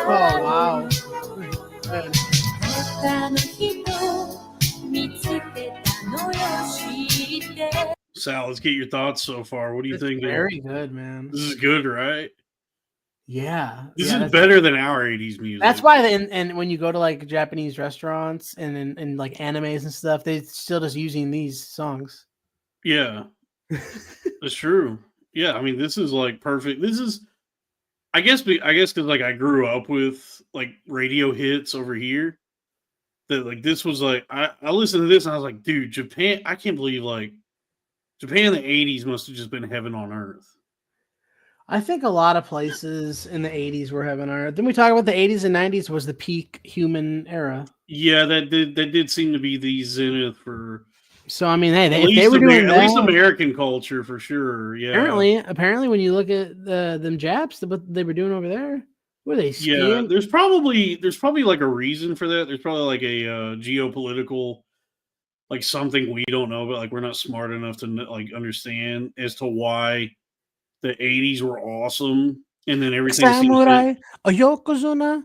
Oh wow. Sal, let's get your thoughts so far. What do you think? Very good, man. This is good, right? Yeah. This is better than our 80s music. That's why and when you go to like Japanese restaurants and like animes and stuff, they still just using these songs. Yeah. That's true. Yeah, I mean, this is like perfect. This is I guess because like I grew up with like radio hits over here. That like this was like I listened to this and I was like, dude, Japan, I can't believe like Japan in the 80s must have just been heaven on earth. I think a lot of places in the 80s were heaven on earth. Then we talk about the 80s and 90s was the peak human era. Yeah, that did seem to be the zenith for So I mean, hey, At if least they were doing at least that, American culture for sure. Yeah. apparently, when you look at them Japs, what they were doing over there, were they Yeah, skiing? there's probably like a reason for that. There's probably like a geopolitical, like something we don't know, but like we're not smart enough to like understand as to why the '80s were awesome, and then everything seems to. Samurai, a yokozuna.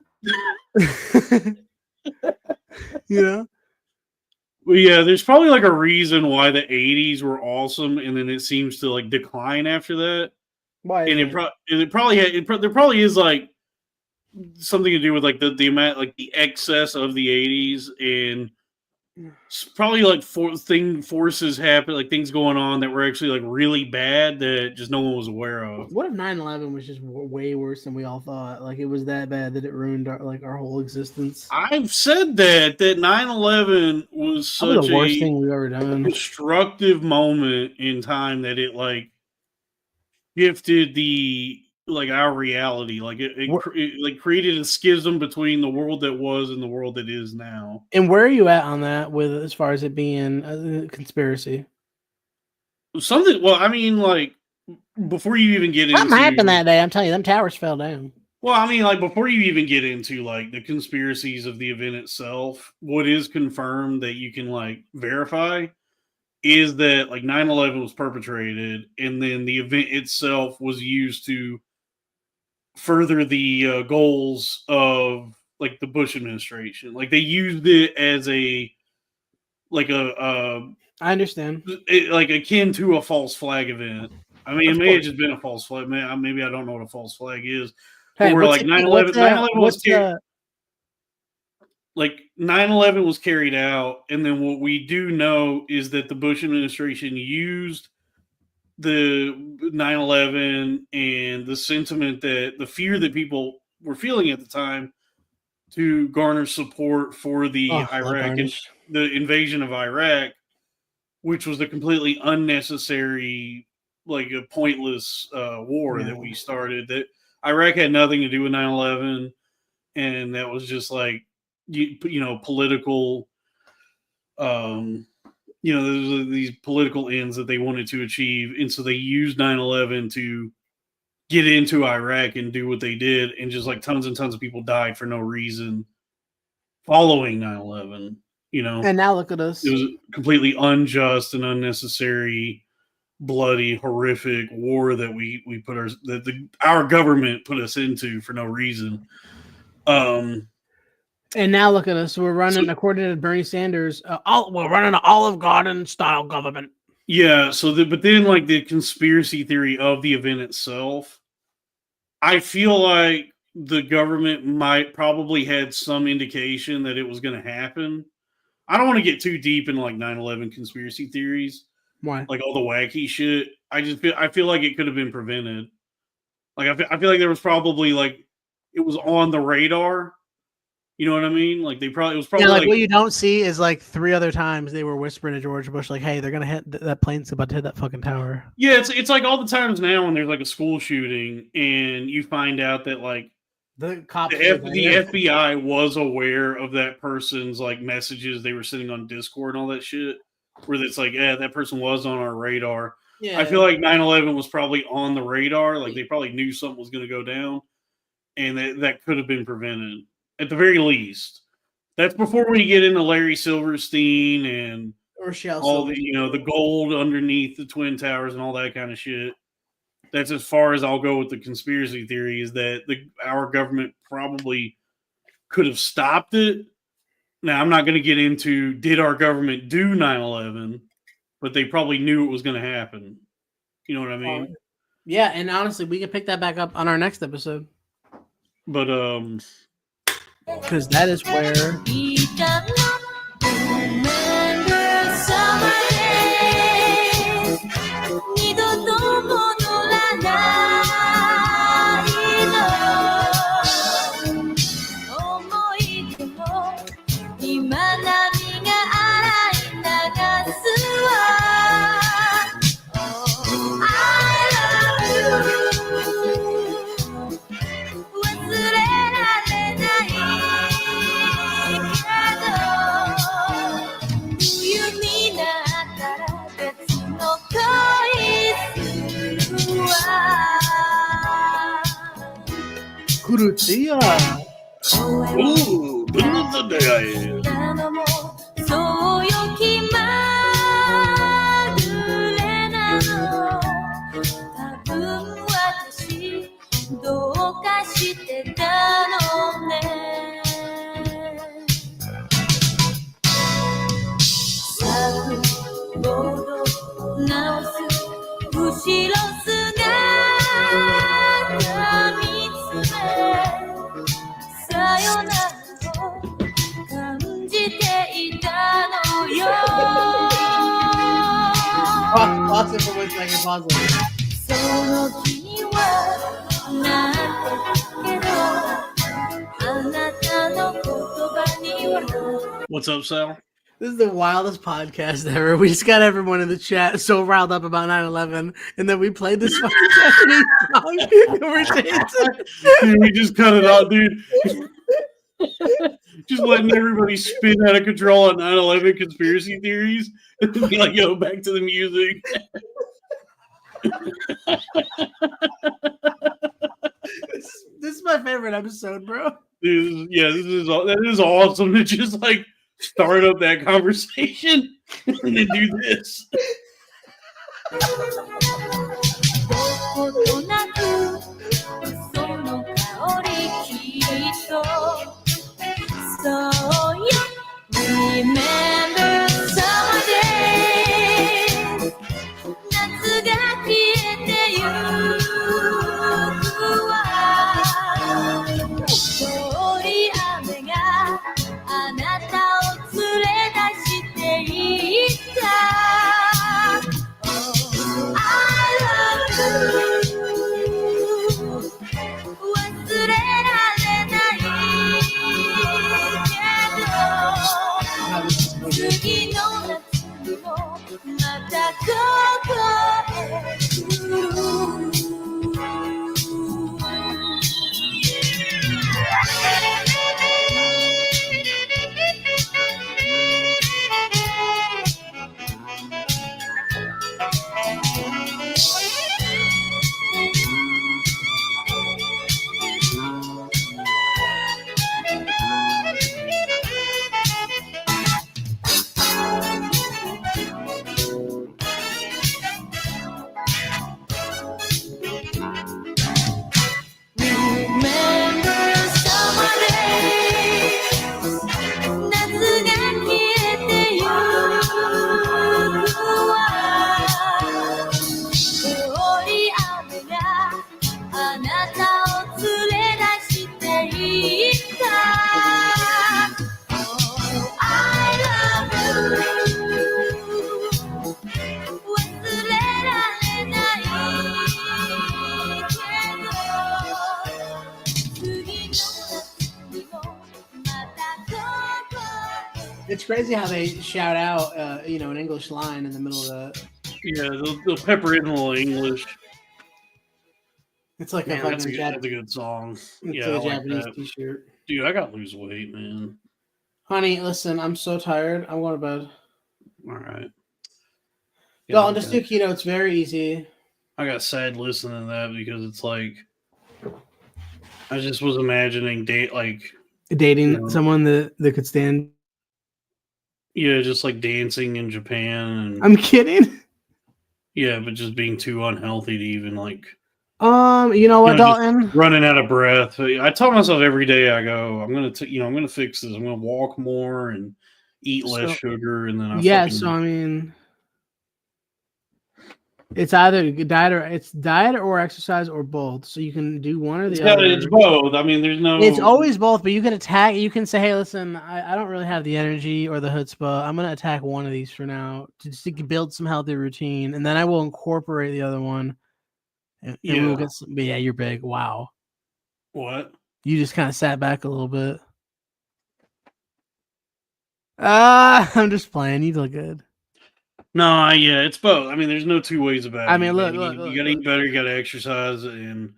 You know, Well, yeah, there's probably like a reason why the '80s were awesome, and then it seems to like decline after that. why? And it probably there probably is like something to do with like the amount, like the excess of the '80s, and probably like forces happen, like things going on that were actually like really bad that just no one was aware of. What if 9/11 was just way worse than we all thought? Like it was that bad that it ruined our whole existence. I've said that 9/11 was Probably such the worst a thing we've ever done. destructive moment in time that it like gifted the like our reality, like it like created a schism between the world that was and the world that is now. And where are you at on that with as far as it being a conspiracy? Something. Well, I mean, like before you even get Something happened into that day. I'm telling you, them towers fell down. well, I mean, like before you even get into like the conspiracies of the event itself, what is confirmed that you can like verify is that like 9/11 was perpetrated, and then the event itself was used to further the goals of like the Bush administration. Like they used it as a like I understand. like akin to a false flag event. I mean, it may have just been a false flag. Maybe I don't know what a false flag is. Hey, But we're like 9/11 was like 9/11 was carried out, and then what we do know is that the Bush administration used the 9/11 and the sentiment that the fear that people were feeling at the time to garner support for the Iraq and the invasion of Iraq, which was a completely unnecessary, like a pointless war that we started. That Iraq had nothing to do with 9/11, and that was just like political. There's these political ends that they wanted to achieve, and so they used 9/11 to get into Iraq and do what they did, and just like tons and tons of people died for no reason following 9/11. And now look at us. It was completely unjust and unnecessary, bloody, horrific war that we put our government put us into for no reason. And now look at us. We're running, according to Bernie Sanders, we're running an Olive Garden style government. Yeah. But then like the conspiracy theory of the event itself, I feel like the government might probably had some indication that it was going to happen. I don't want to get too deep into like 9/11 conspiracy theories. Why? Like all the wacky shit. I feel like it could have been prevented. Like I feel like there was probably like it was on the radar. You know what I mean? Like it was probably like what you don't see is like 3 other times they were whispering to George Bush like, "Hey, they're gonna hit that plane's about to hit that fucking tower." Yeah, it's like all the times now when there's like a school shooting and you find out that like the cops, the FBI was aware of that person's like messages they were sending on Discord and all that shit. Where it's like, yeah, that person was on our radar. Yeah. I feel like 9/11 was probably on the radar. Like they probably knew something was going to go down, and that could have been prevented at the very least. That's before we get into Larry Silverstein and all the the gold underneath the Twin Towers and all that kind of shit. That's as far as I'll go with the conspiracy theory. Is that our government probably could have stopped it. Now, I'm not going to get into did our government do 9/11, but they probably knew it was going to happen. You know what I mean? Yeah, and honestly, we can pick that back up on our next episode. But because that is where Frutia. Ooh, middle of the day. そうよ気まぐれなの多分私どうかしてたのね先ほど直す後ろ姿見つめさよならを感じていたのよ Pause it for 1 second. Pause it. その気にはなってけどあなたの言葉には What's up, Sal? This is the wildest podcast ever. We just got everyone in the chat so riled up about 9/11, and then we played this fucking Japanese song. And we're dancing. Dude, we just cut it out, dude. Just letting everybody spin out of control on 9/11 conspiracy theories. And be like, yo, back to the music. This is my favorite episode, bro. Dude, yeah, that is awesome to just like start up that conversation and then do this. どことなくその香りきっとそうよ Remember summer days 夏が消えてゆくわ通り雨があなたを連れ出していった Oh, I love you 忘れられないけど次の夏にもまたここへ来る It's crazy how they shout out, an English line in the middle of that. Yeah, they'll pepper in a little English. It's like Man, a that's fucking a good song. It's Yeah, like I a like Japanese that. t-shirt. Dude, I gotta lose weight, man. Honey, listen, I'm so tired. I'm going to bed. All right. Dalton, just do keto. It's very easy. I got sad listening to that because it's like I just was imagining Dating someone that could stand. Yeah, just like dancing in Japan. And, I'm kidding. Yeah, but just being too unhealthy to even like. You know what, Dalton? Running out of breath. I tell myself every day I go, I'm gonna fix this. I'm gonna walk more and eat less sugar, and then it's either diet or exercise or both. So you can do one or the other. It's both. I mean, there's no. It's always both, but you can attack. You can say, "Hey, listen, I don't really have the energy or the chutzpah. I'm gonna attack one of these for now to build some healthy routine, and then I will incorporate the other one." And we'll get some, but yeah, you're big. Wow. What? You just kind of sat back a little bit. I'm just playing. You look good. No, yeah, it's both. I mean, there's no two ways about it. I mean, look, you gotta eat better, you gotta exercise, and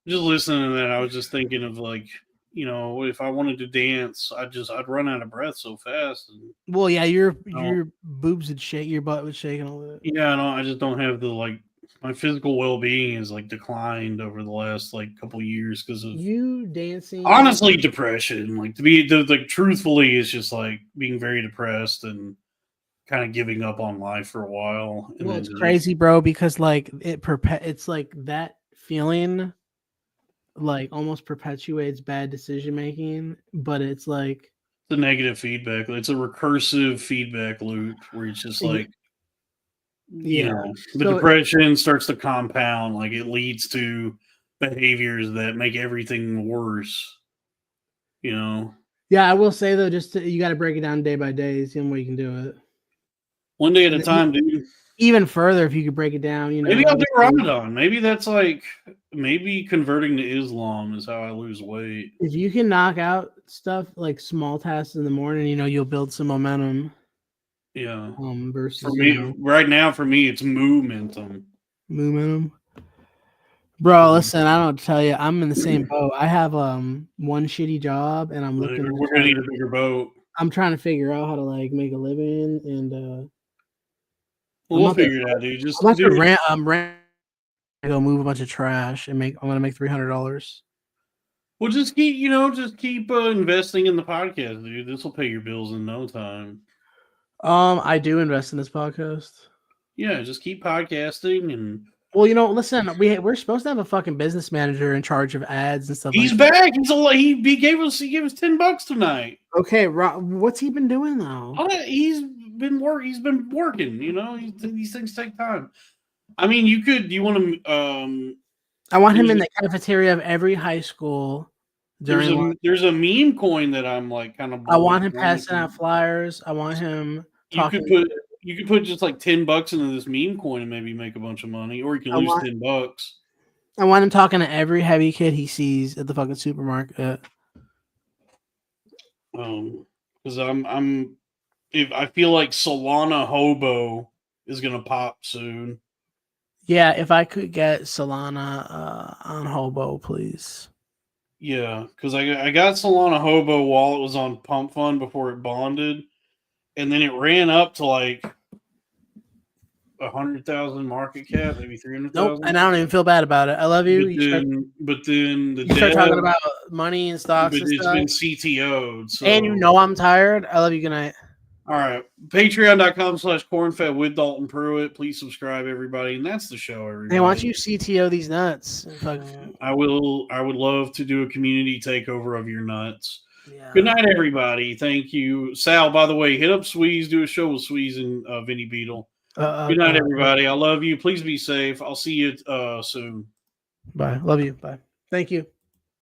just listening to that, I was just thinking of like, if I wanted to dance, I'd run out of breath so fast. And, well, yeah, your boobs would shake, your butt would shake a little bit. Yeah, no, I just don't have the my physical well-being has like declined over the last like couple years because of You dancing. honestly depression. Like like truthfully, it's just like being very depressed and kind of giving up on life for a while. And Well, then it's just- crazy, bro, because like it's like that feeling like almost perpetuates bad decision making, but it's like the negative feedback. It's a recursive feedback loop where it's just like, you yeah. know, the So- depression starts to compound. Like it leads to behaviors that make everything worse. You know, Yeah, I will say though, you got to break it down day by day. It's the only way you can do it. one day at a And time, dude. Even further, if you could break it down, you know. Maybe I'll do obviously, Ramadan. Maybe that's like maybe converting to Islam is how I lose weight. if you can knock out stuff like small tasks in the morning, you know, you'll build some momentum. Yeah. Versus For me, right now, for me, it's momentum. Momentum. Bro, listen, I don't know what to tell you. I'm in the same boat. I have one shitty job, and I'm looking. We're gonna need a bigger boat. I'm trying to figure out how to like make a living, and We'll figure it out, dude. Just I'm do it. go move a bunch of trash and I'm gonna make $300. Well, just keep investing in the podcast, dude. This will pay your bills in no time. I do invest in this podcast. Yeah, just keep podcasting, and Well, you know, listen, we're supposed to have a fucking business manager in charge of ads and stuff. he's like back. He gave us $10 tonight. that. Okay, what's he been doing though? He's been working. You know, these things take time. I mean, you want to I want him in the cafeteria of every high school. there's a meme coin that I'm like kind of. I want him passing out flyers. I want him talking. You could put just like $10 into this meme coin and maybe make a bunch of money, or you can lose $10. I want him talking to every heavy kid he sees at the fucking supermarket. Because I feel like Solana Hobo is gonna pop soon. Yeah, if I could get Solana on Hobo, please. Yeah, because I got Solana Hobo while it was on Pump Fund before it bonded, and then it ran up to like 100,000 market cap, maybe 300,000. Nope, and I don't even feel bad about it. I love you. But then you start talking about money and stocks and stuff. It's been CTO'd. So. And you know I'm tired. I love you. Good night. All right. Patreon.com/Cornfed with Dalton Pruitt. Please subscribe, everybody. And that's the show, everybody. Hey, why don't you CTO these nuts? I would love to do a community takeover of your nuts. Yeah. Good night, everybody. Thank you. Sal, by the way, hit up Sweeze. Do a show with Sweeze and Vinny Beetle. Good night, everybody. I love you. Please be safe. I'll see you soon. Bye. Love you. Bye. Thank you.